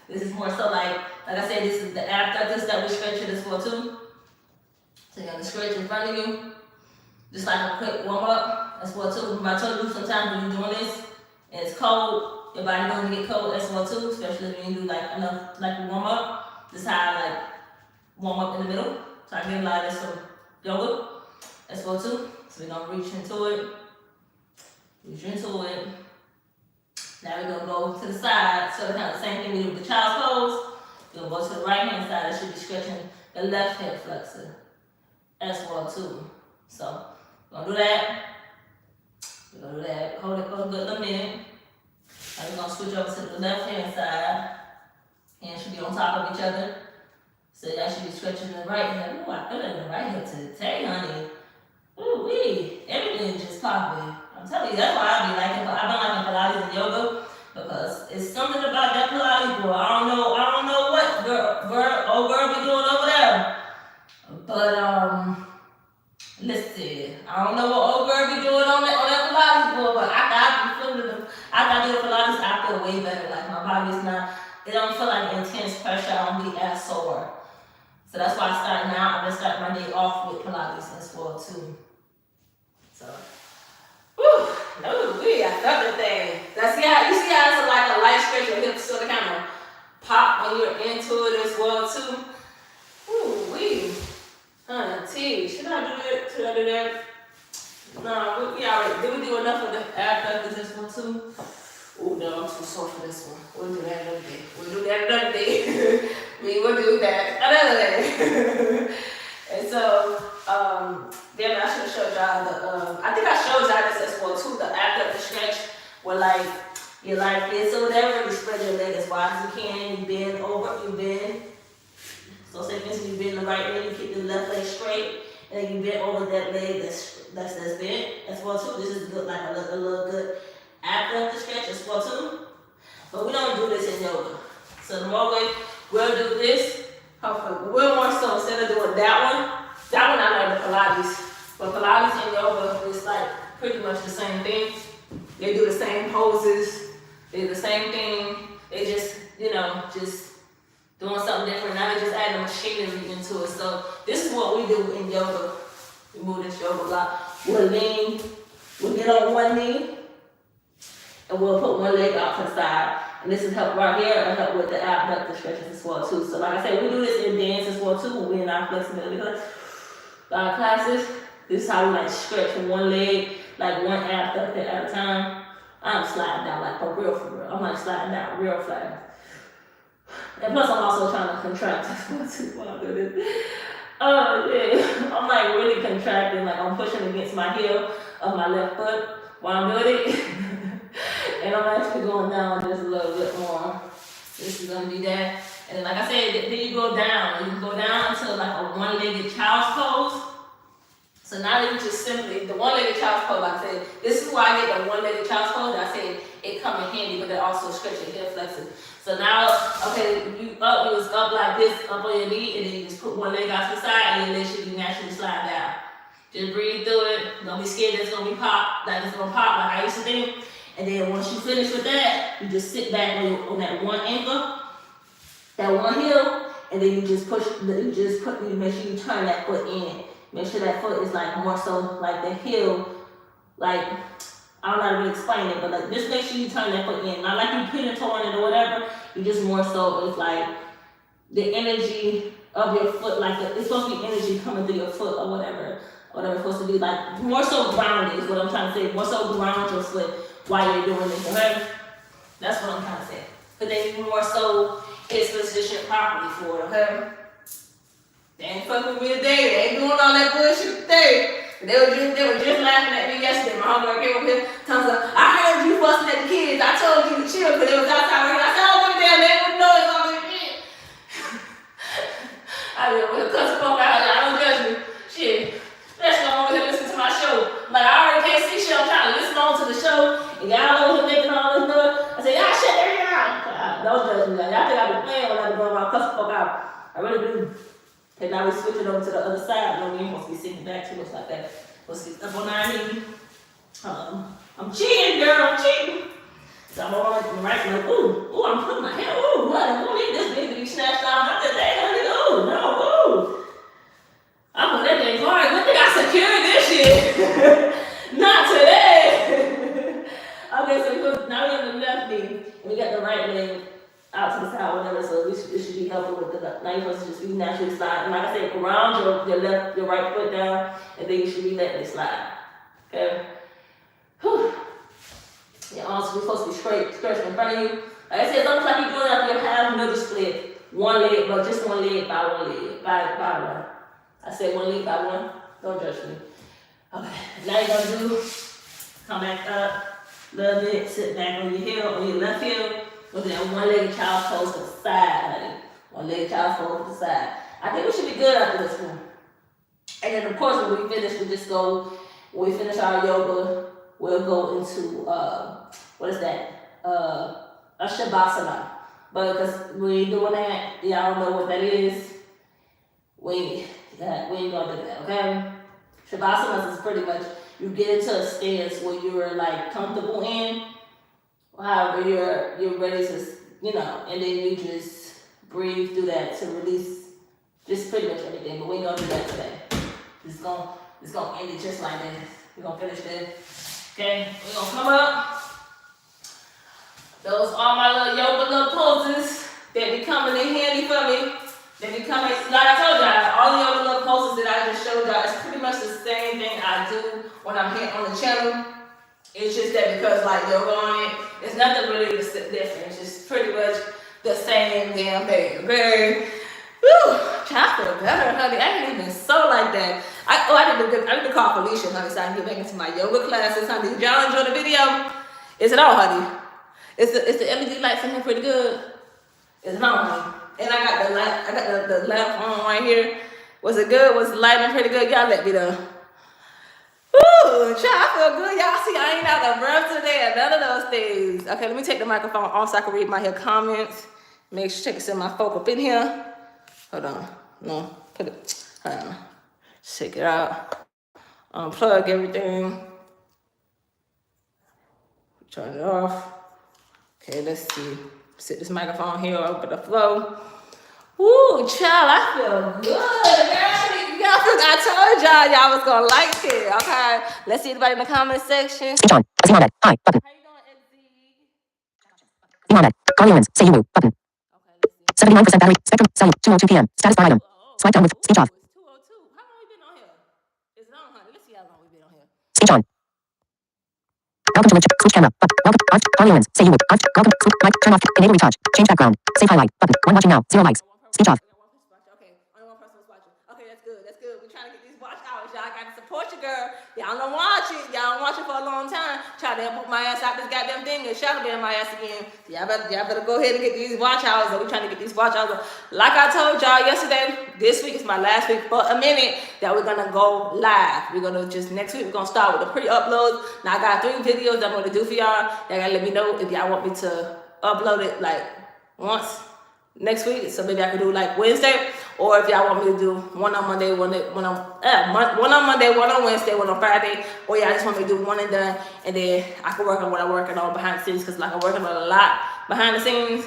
This is more so like I said, this is the abductors that we stretch as well too. So you're gonna stretch in front of you. Just like a quick warm up as well too. I told you sometimes when you're doing this and it's cold, your body gonna get cold as well too, especially when you do like enough like warm up. This is how I like warm up in the middle. So I get a lot of this from yoga as well too. So we're gonna reach into it. Reach into it. Now we're gonna go to the side. So kind of the same thing we do with the child's pose. We're gonna go to the right hand side. That should be stretching the left hip flexor as well too. So we're gonna do that. We're gonna do that. Hold it for a good little minute. Now we're gonna switch over to the left hand side. Hands should be on top of each other. So y'all should be stretching the right hand. Ooh, I feel it in the right hip today, honey. Ooh wee. Everything just popping. I'm telling you, that's why I've been liking Pilates and yoga, because it's something about that Pilates, boy. I don't know what old girl be doing over there. But let's see. I don't know what old girl be doing on that Pilates board, but after I do the Pilates, I feel way better. Like my body's not, it don't feel like intense pressure. I don't be as sore. So that's why I've been starting my day off with Pilates as well too. So, whew, I felt the thing. You see how it's like a light stretch, your hips sort of kind of pop when you're into it as well too. Ooh, wee. Should I do that? No, we already, did we do enough of the abductors this one too? Oh no, I'm too sore for this one. We'll do that another day. We'll do that another day. And so, then I should have showed y'all I think I showed y'all this as well too, the abductor stretch, where like, you like this or whatever, you spread your leg as wide as you can, you bend. So say for instance, you bend the right leg, you keep the left leg straight, and then you bend over that leg that's bent as well too. This is good, like a little good abductor stretch as well too. But we don't do this in yoga. So the more way we'll do this, we'll more so instead of doing that one I like the Pilates. But Pilates and yoga is like pretty much the same thing. They do the same poses, they do the same thing. They just, just doing something different. Now they're just adding machinery into it. So this is what we do in yoga. We move this yoga block. We'll get on one knee, and we'll put one leg out to the side. And this is help right here, and help with the abductor stretches as well too. So like I said, we do this in dance as well too when we're in our flexibility classes. This is how we like stretch from one leg, like one abductor at a time. I'm sliding down like for real. I'm like sliding down real fast. And plus I'm also trying to contract as well too while I do this. Oh yeah, I'm like really contracting, like I'm pushing against my heel of my left foot while I'm doing it. And I'm actually going down just a little bit more. This is gonna be that. And then like I said, then you go down. You can go down into like a one-legged child's pose. So now that you just simply, the one-legged child's pose, like I said, this is why I get the one-legged child's pose. I said it come in handy, but it also stretch your hip flexors. So now, okay, you was up like this, up on your knee, and then you just put one leg out to the side, and your leg should be naturally slide down. Just breathe through it. Don't be scared that it's gonna be pop, like it's gonna pop like I used to think. And then once you finish with that, you just sit back on that one ankle, that one heel, and then you just make sure you turn that foot in. Make sure that foot is like more so like the heel, like, I don't know how to really explain it, but like just make sure you turn that foot in. Not like you pin a toe on it or whatever, you just more so it's like the energy of your foot, like it's supposed to be energy coming through your foot or whatever it's supposed to be, like more so grounded is what I'm trying to say. More so ground your foot while you're doing this, okay? That's what I'm trying to say. But then you more so is positioned properly for it, okay? They ain't fucking with me today. They ain't doing all that bullshit today. They were just laughing at me yesterday. My homegirl came up here, telling me, I heard you fussing at the kids. I told you to chill because they was outside right here. I said, oh, look down there, they know it's all this shit. I mean, with a cuss folk out there, I don't judge me. Shit. Especially I'm over here listening to my show. Like, I already can't see shit. I'm trying to listen on to the show. And y'all over here making all this noise. I said, y'all shut that shit out. Don't judge me. Y'all think I be playing when I be going around cussing folk out. I really do. And now we switch it over to the other side. No, we ain't supposed to be sitting back too much like that. Supposed to be up on our knee. I'm cheating, girl. I'm cheating. So I'm over on the right, like, ooh, I'm putting my hair. Ooh, what? I don't need this baby to be snatched out. Not today, honey. Ooh, no, ooh. I'm putting that thing hard. Good thing I secured this shit. Not today. Okay, so now we have the left knee. And we got the right leg out to the side, whatever, so it should be helpful with the now you're supposed to just be naturally slide. And like I said, ground your right foot down, and then you should be letting it slide. Okay? Whew. Your arms are supposed to be straight, stretched in front of you. Like I said, it's almost like you're doing like your half middle split. One leg, but just one leg by one leg. By one. I said one leg by one. Don't judge me. Okay. Now you're gonna come back up a little bit, sit back on your heel, on your left heel. With that one-legged child's pose to the side, honey. One-legged child's pose to the side. I think we should be good after this one. And then, of course, when we finish our yoga, we'll go into what is that? A shavasana. But because we ain't doing that, y'all don't know what that is. We ain't gonna do that, okay? Shavasana is pretty much you get into a stance where you're like comfortable in, however you're ready to, and then you just breathe through that to release just pretty much everything. But we ain't gonna do that today. It's gonna end it just like this. We're gonna finish this. Okay, we're gonna come up. Those are my little yoga little poses that be coming in handy for me. They be coming, like I told y'all, all the other little poses that I just showed y'all, it's pretty much the same thing I do when I'm here on the channel. It's just that because like yoga on it, it's nothing really different. It's just pretty much the same damn thing, okay? Whew, I feel better, honey. I ain't even so like that. I need to call Felicia, honey, so I can get back into my yoga classes, honey. Did y'all enjoy the video? Is it on, honey? Is the LED lights in here pretty good? Is it on, honey? And I got the light. I got the lamp on right here. Was it good? Was the lighting pretty good? Y'all let me know. Ooh, child, I feel good. Y'all see, I ain't out of breath today or none of those things. Okay, let me take the microphone off so I can read my here comments. Make sure check in my folk up in here. Hold on. No, put it. Hold on. Check it out. Unplug everything. Turn it off. Okay, let's see. Set this microphone here over the flow. Woo, child, I feel good, girl. I told y'all was gonna like it, okay? Let's see anybody in the comment section. Speech on. Azim Ahmed. Hi. Button. How you doing, Izzy? Azim Ahmed. Carly Owens. Say you woo. Button. Okay, let's see. 79% battery. Spectrum. Cellular. 2:02 p.m. Status bar item. Swipe down with speech off. It's 2:02. How long we been on here? Is it on, honey? Let's see how long we been on here. Speech on. Welcome to live. Switch camera. Button. Welcome. Art. Carly Owens. Say you woo. Art. Welcome. Mic. Turn off. Enable retouch. Change background. Save highlight. Button. One watching now. 0 likes. Speech off. Okay, only one person was watching. Okay, that's good. That's good. We're trying to get these watch hours. Y'all got to support your girl. Y'all don't watch it. Y'all don't watch it for a long time. Try to put my ass out this goddamn thing and shadow ban my ass again. So y'all better go ahead and get these watch hours. We're trying to get these watch hours. Like I told y'all yesterday, this week is my last week for a minute that we're gonna go live. We're gonna next week we're gonna start with the pre-uploads. Now I got 3 videos I'm gonna do for y'all. Y'all gotta let me know if y'all want me to upload it like once next week, so maybe I can do like Wednesday, or if y'all want me to do one on Monday, one on Monday, one on Wednesday, one on Friday, or y'all just want me to do one and done, and then I can work on what I'm working on behind the scenes, because like I'm working on a lot behind the scenes.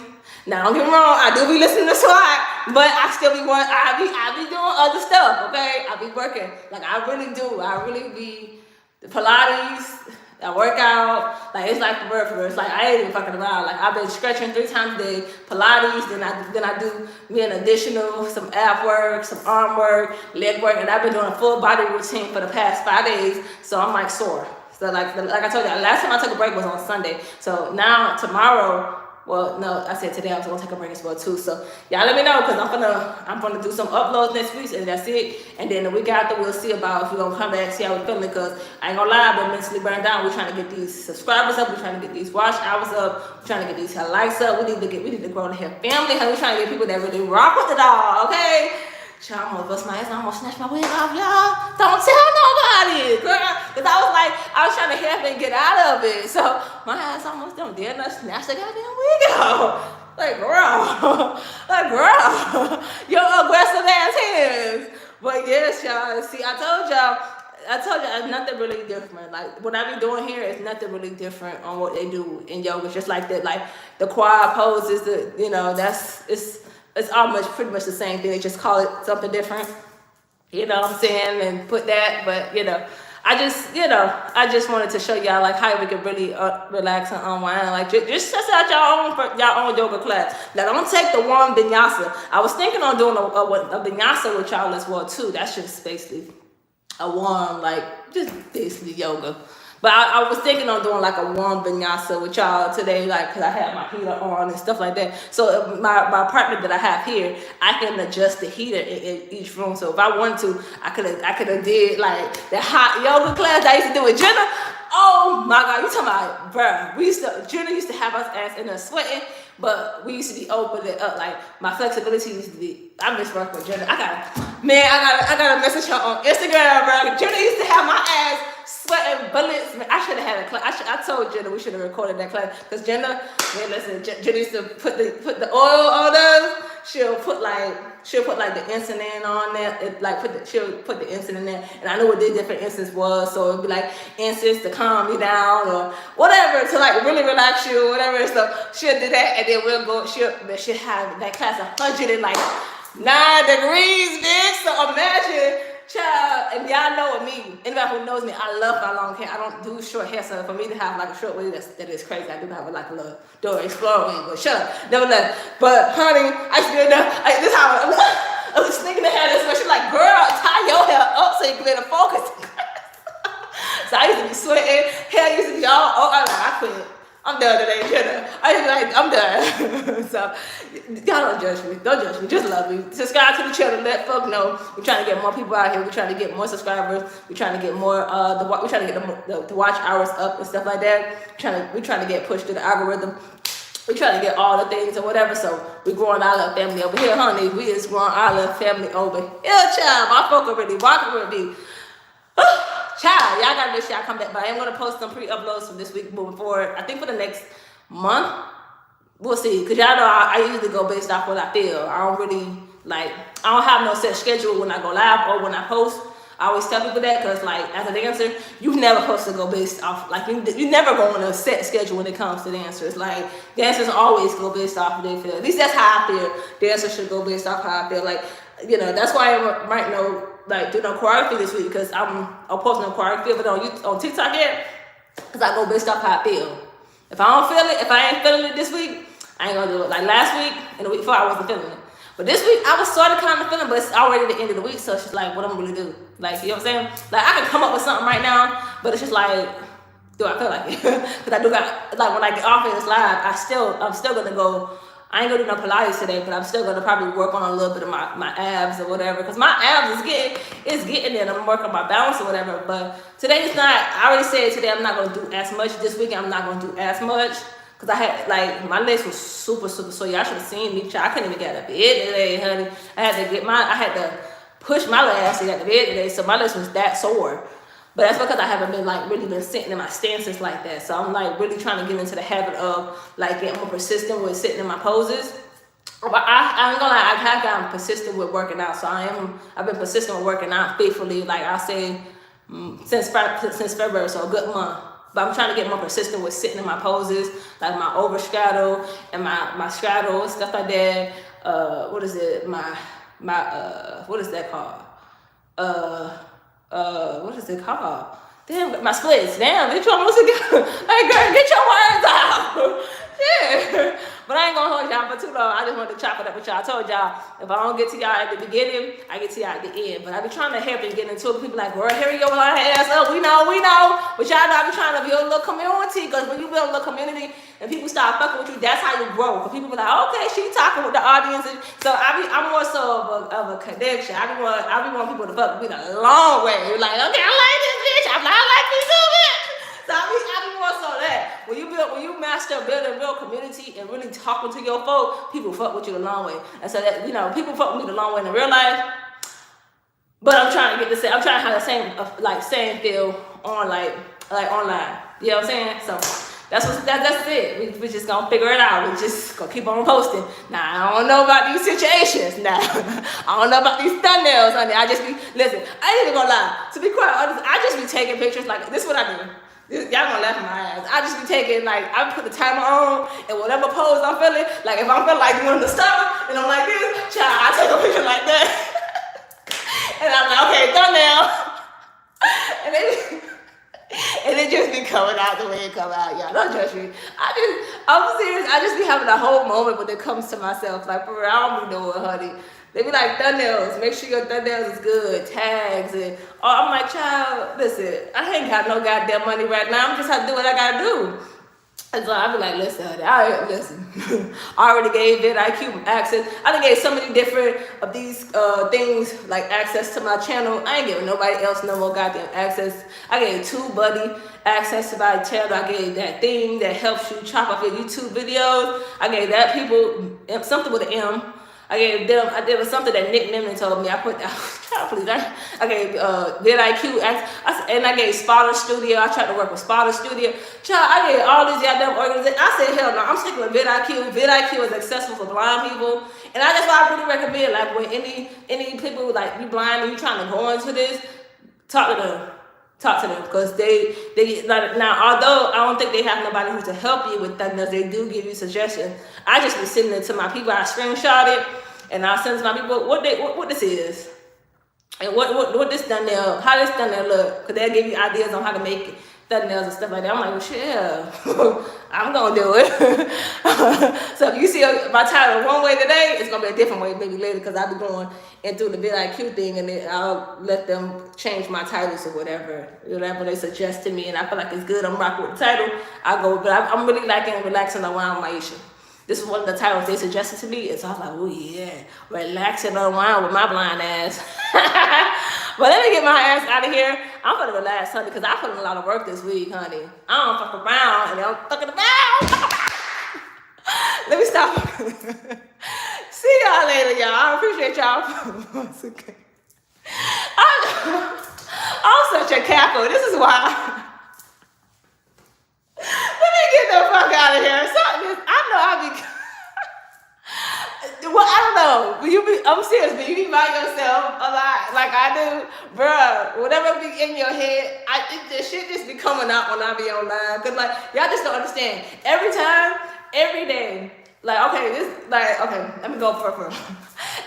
Now don't get me wrong, I do be listening to SWAT, but I still be I be doing other stuff, okay? I be working, like I really do. I really be the Pilates. I work out, like it's like the word for it. It's like I ain't even fucking around. Like I've been stretching 3 times a day, Pilates, then I do me an additional, some ab work, some arm work, leg work, and I've been doing a full body routine for the past 5 days, so I'm like sore. So like I told you, last time I took a break was on Sunday. So now tomorrow, well, no, I said today I was gonna take a break as well too. So y'all let me know, because I'm gonna do some uploads next week, and that's it. And then the week after we'll see about if we're gonna come back, see how we're feeling, because I ain't gonna lie, I've been mentally burned down. We're trying to get these subscribers up, we're trying to get these watch hours up, we're trying to get these likes up. We need to grow the hair family. We're trying to get people that really rock with it all, okay? Child, I'm gonna bust my ass, I'm gonna snatch my wig off, y'all. Don't tell nobody, girl. Because I was trying to help and get out of it. So my ass almost don't dare not snatch the goddamn wig off. Like, girl, your aggressive ass hands. But yes, y'all, see, I told y'all it's nothing really different. Like what I be doing here is nothing really different on what they do in yoga. It's just like that, like the quad poses, it's almost pretty much the same thing. They just call it something different. You know what I'm saying? And put that, but I just wanted to show y'all like how we can really relax and unwind. Like just test out y'all own yoga class. Now don't take the warm vinyasa. I was thinking on doing a vinyasa with y'all as well too. That's just basically a warm, like just basically yoga. But I was thinking on doing like a warm vinyasa with y'all today, like, because I have my heater on and stuff like that. So my partner that I have here, I can adjust the heater in each room. So if I wanted to, I could have did like the hot yoga class that I used to do with Jenna. Oh my God, you talking about, bruh. Jenna used to have us ass in there sweating, but we used to be open it up. Like my flexibility used to be, I miss working with Jenna. I gotta message her on Instagram, bro. Jenna used to have my ass sweating bullets. I should have had a class. I told Jenna we should have recorded that class because Jenna, man, listen, Jenna used to put the oil on us. She'll put like the incident on there. She'll put the incense in there, and I know what the different incense was. So it'd be like incense to calm you down or whatever to like really relax you or whatever. So she'll do that, and then we'll go. She'll have that class 109 degrees, bitch. So imagine. Child, and y'all know with me, anybody who knows me, I love my long hair. I don't do short hair, so for me to have like a short wig, that is crazy. I do have like a little Dora Explorer wig, but shut up, nevertheless. But honey, I still know, this is how I was thinking ahead this way. She's like, girl, tie your hair up so you can be able to focus. So I used to be sweating, hair used to be all, I quit. I'm done today, Jenna. I just like, I'm done. So, y'all don't judge me. Don't judge me. Just love me. Subscribe to the channel. Let folk know. We're trying to get more people out here. We're trying to get more subscribers. We're trying to get more, we're trying to get the watch hours up and stuff like that. We're trying to get pushed through the algorithm. We're trying to get all the things or whatever. So, we're growing our little family over here, honey. We is growing our little family over here, child. My folk already walking with me. Child, y'all gotta make sure y'all come back. But I am gonna post some pre-uploads from this week moving forward. I think for the next month, we'll see. Cause y'all know I usually go based off what I feel. I don't have no set schedule when I go live or when I post. I always tell people that because like as a dancer, you never supposed to go based off like you never go on a set schedule when it comes to dancers. Like dancers always go based off what they feel. At least that's how I feel. Dancers should go based off how I feel. Like, you know, that's why I might know like do no choreography this week because I'll post no choreography but on TikTok yet because I go based off how I feel. If I don't feel it, if I ain't feeling it this week, I ain't gonna do it. Like last week and the week before I wasn't feeling it. But this week I was sort of kind of feeling, but it's already the end of the week, so it's just like what I'm gonna really do. Like, you know what I'm saying? Like I can come up with something right now, but it's just like, do I feel like it? Because I do got like when I get off of this live, I'm still gonna go. I ain't gonna do no Pilates today, but I'm still gonna probably work on a little bit of my abs or whatever. Cause my abs is getting there. And I'm working on my balance or whatever. But today is not. I already said today I'm not gonna do as much. This weekend I'm not gonna do as much. Cause I had like my legs was super sore. Y'all should have seen me. I couldn't even get out of bed today, honey. I had to push my legs to get out of bed today. So my legs was that sore. But that's because I haven't been like really been sitting in my stances like that. So I'm like really trying to get into the habit of like getting more persistent with sitting in my poses. But I ain't gonna lie, I have gotten persistent with working out. So I've been persistent with working out faithfully. Like I say since February, so a good month. But I'm trying to get more persistent with sitting in my poses, like my over straddle and my straddle and stuff like that. What is it? What is that called? What is it called? Damn, my splits. Damn, bitch, you almost again. Hey, girl, get your words out. Yeah. But I ain't gonna hold y'all for too long. I just wanted to chop it up with y'all. I told y'all, if I don't get to y'all at the beginning, I get to y'all at the end. But I be trying to help and get into it. People like, girl, here you go, line ass up. We know. But y'all know I be trying to build a little community. Because when you build a little community and people start fucking with you, that's how you grow. Because people be like, okay, she talking with the audience. So I'm more so of a connection. I be want people to fuck with me the long way. You're like, okay, I like this bitch. I like this too, bitch. So I be more so that when you master building real community and really talking to your folk, people fuck with you the long way. And so that, you know, people fuck with me the long way in the real life. But I'm trying to I'm trying to have the same feel on like online. You know what I'm saying? So that's it. We just gonna figure it out. We just gonna keep on posting. Now I don't know about these situations. Now I don't know about these thumbnails, honey. I ain't even gonna lie. To be quite honest, I just be taking pictures. Like this is what I do. Y'all gonna laugh at my ass. I just be taking I put the timer on and whatever pose I'm feeling. Like if I'm feeling like doing the stomach and I'm like this, child, I take a picture like that. And I'm like, okay, thumbnail. And it just be coming out the way it come out, y'all. Don't judge me. I'm serious. I just be having a whole moment when it comes to myself. Like for real, I don't be doing, honey. They be like, thumbnails, make sure your thumbnails is good, tags, and I'm like, child, listen, I ain't got no goddamn money right now. I'm just have to do what I gotta do. And so I be like, listen, listen. I already gave vidIQ access. I done gave so many different of these things, like access to my channel. I ain't giving nobody else no more goddamn access. I gave TubeBuddy access to my channel. I gave that thing that helps you chop up your YouTube videos. I gave that people something with an M. I gave them. There was something that Nick Nimmin told me. I put. I gave vidIQ. And I gave Spotter Studio. I tried to work with Spotter Studio. Child, I gave all these goddamn organizations. I said, hell no, I'm sticking with vidIQ. vidIQ is accessible for blind people, and that's why I really recommend. Like when any people like you blind and you trying to go into this, talk to them. Talk to them because they like now. Although I don't think they have nobody who to help you with that, they do give you suggestions. I just be sending it to my people. I screenshot it and I send it to my people what this is and what this thumbnail, how this thumbnail look, because they'll give you ideas on how to make thumbnails and stuff like that. I'm like, well, shit, yeah. I'm gonna do it. So if you see my title one way today, it's gonna be a different way maybe later because I'll be going into the vidIQ thing and then I'll let them change my titles or whatever they suggest to me, and I feel like it's good. I'm rocking with the title. I go, but I'm really liking Relaxing Unwind with Myesha. This is one of the titles they suggested to me, and so I was like, oh yeah, Relax and Unwind with my blind ass. But let me get my ass out of here. I'm gonna relax, honey, because I put in a lot of work this week, honey. I don't fuck around, and I'm fucking around. Let me stop. See y'all later, y'all. I appreciate y'all once again. I'm such a capo. This is why. Let me get the fuck out of here. I know I'll be. Well, I don't know. I'm serious, but you be by yourself a lot, like I do, bruh. Whatever be in your head, I think this shit just be coming out when I be online. Cause like y'all just don't understand. Every time, every day, like let me go for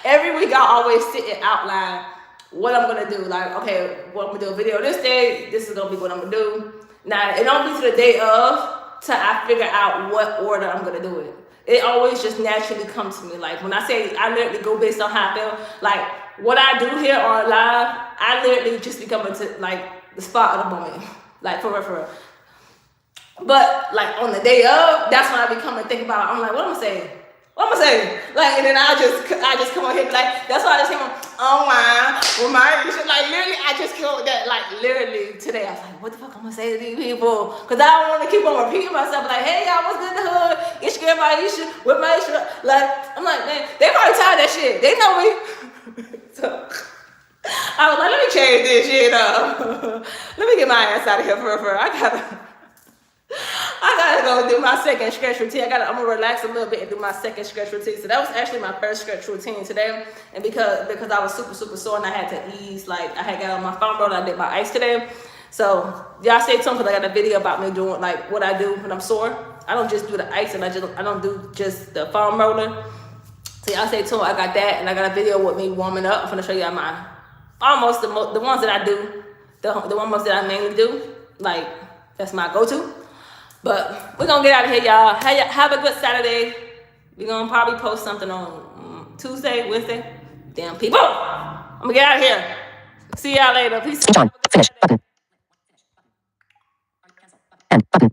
every week I always sit and outline what I'm gonna do. Like, okay, what I'm gonna do a video this day. This is gonna be what I'm gonna do. Now it don't be to the day of till I figure out what order I'm gonna do it. It always just naturally comes to me. Like when I say I literally go based on how I feel, like what I do here on live, I literally just become into like the spot of the moment. Like for real. But like on the day of, that's when I become and think about, I'm like, what am I gonna say? What am I saying? Like, and then I just come on here and be like, that's why I just came on, Unwind with Myesha. Like, literally, I just killed that. Like, literally, today, I was like, what the fuck I'm gonna say to these people? Because I don't want to keep on repeating myself. Like, hey, y'all, what's good in the hood? It's your girl Myesha with Myesha. Like, I'm like, man, they probably tired of that shit. They know me. So, I was like, let me change this shit up. Let me get my ass out of here for I gotta go do my second stretch routine. I'm gonna relax a little bit and do my second stretch routine. So that was actually my first stretch routine today. And because I was super sore and I had to ease, like I had got on my foam roller, I did my ice today. So y'all stay tuned because I got a video about me doing like what I do when I'm sore. I don't just do the ice and I don't do just the foam roller. So y'all stay tuned. I got that and I got a video with me warming up. I'm gonna show y'all my almost the ones that I do, the ones that I mainly do. Like that's my go-to. But we're gonna get out of here, y'all. Have a good Saturday. We're gonna probably post something on Tuesday, Wednesday. Damn people. I'm gonna get out of here. See y'all later. Peace. Speech on. Finish. Button. End. Button.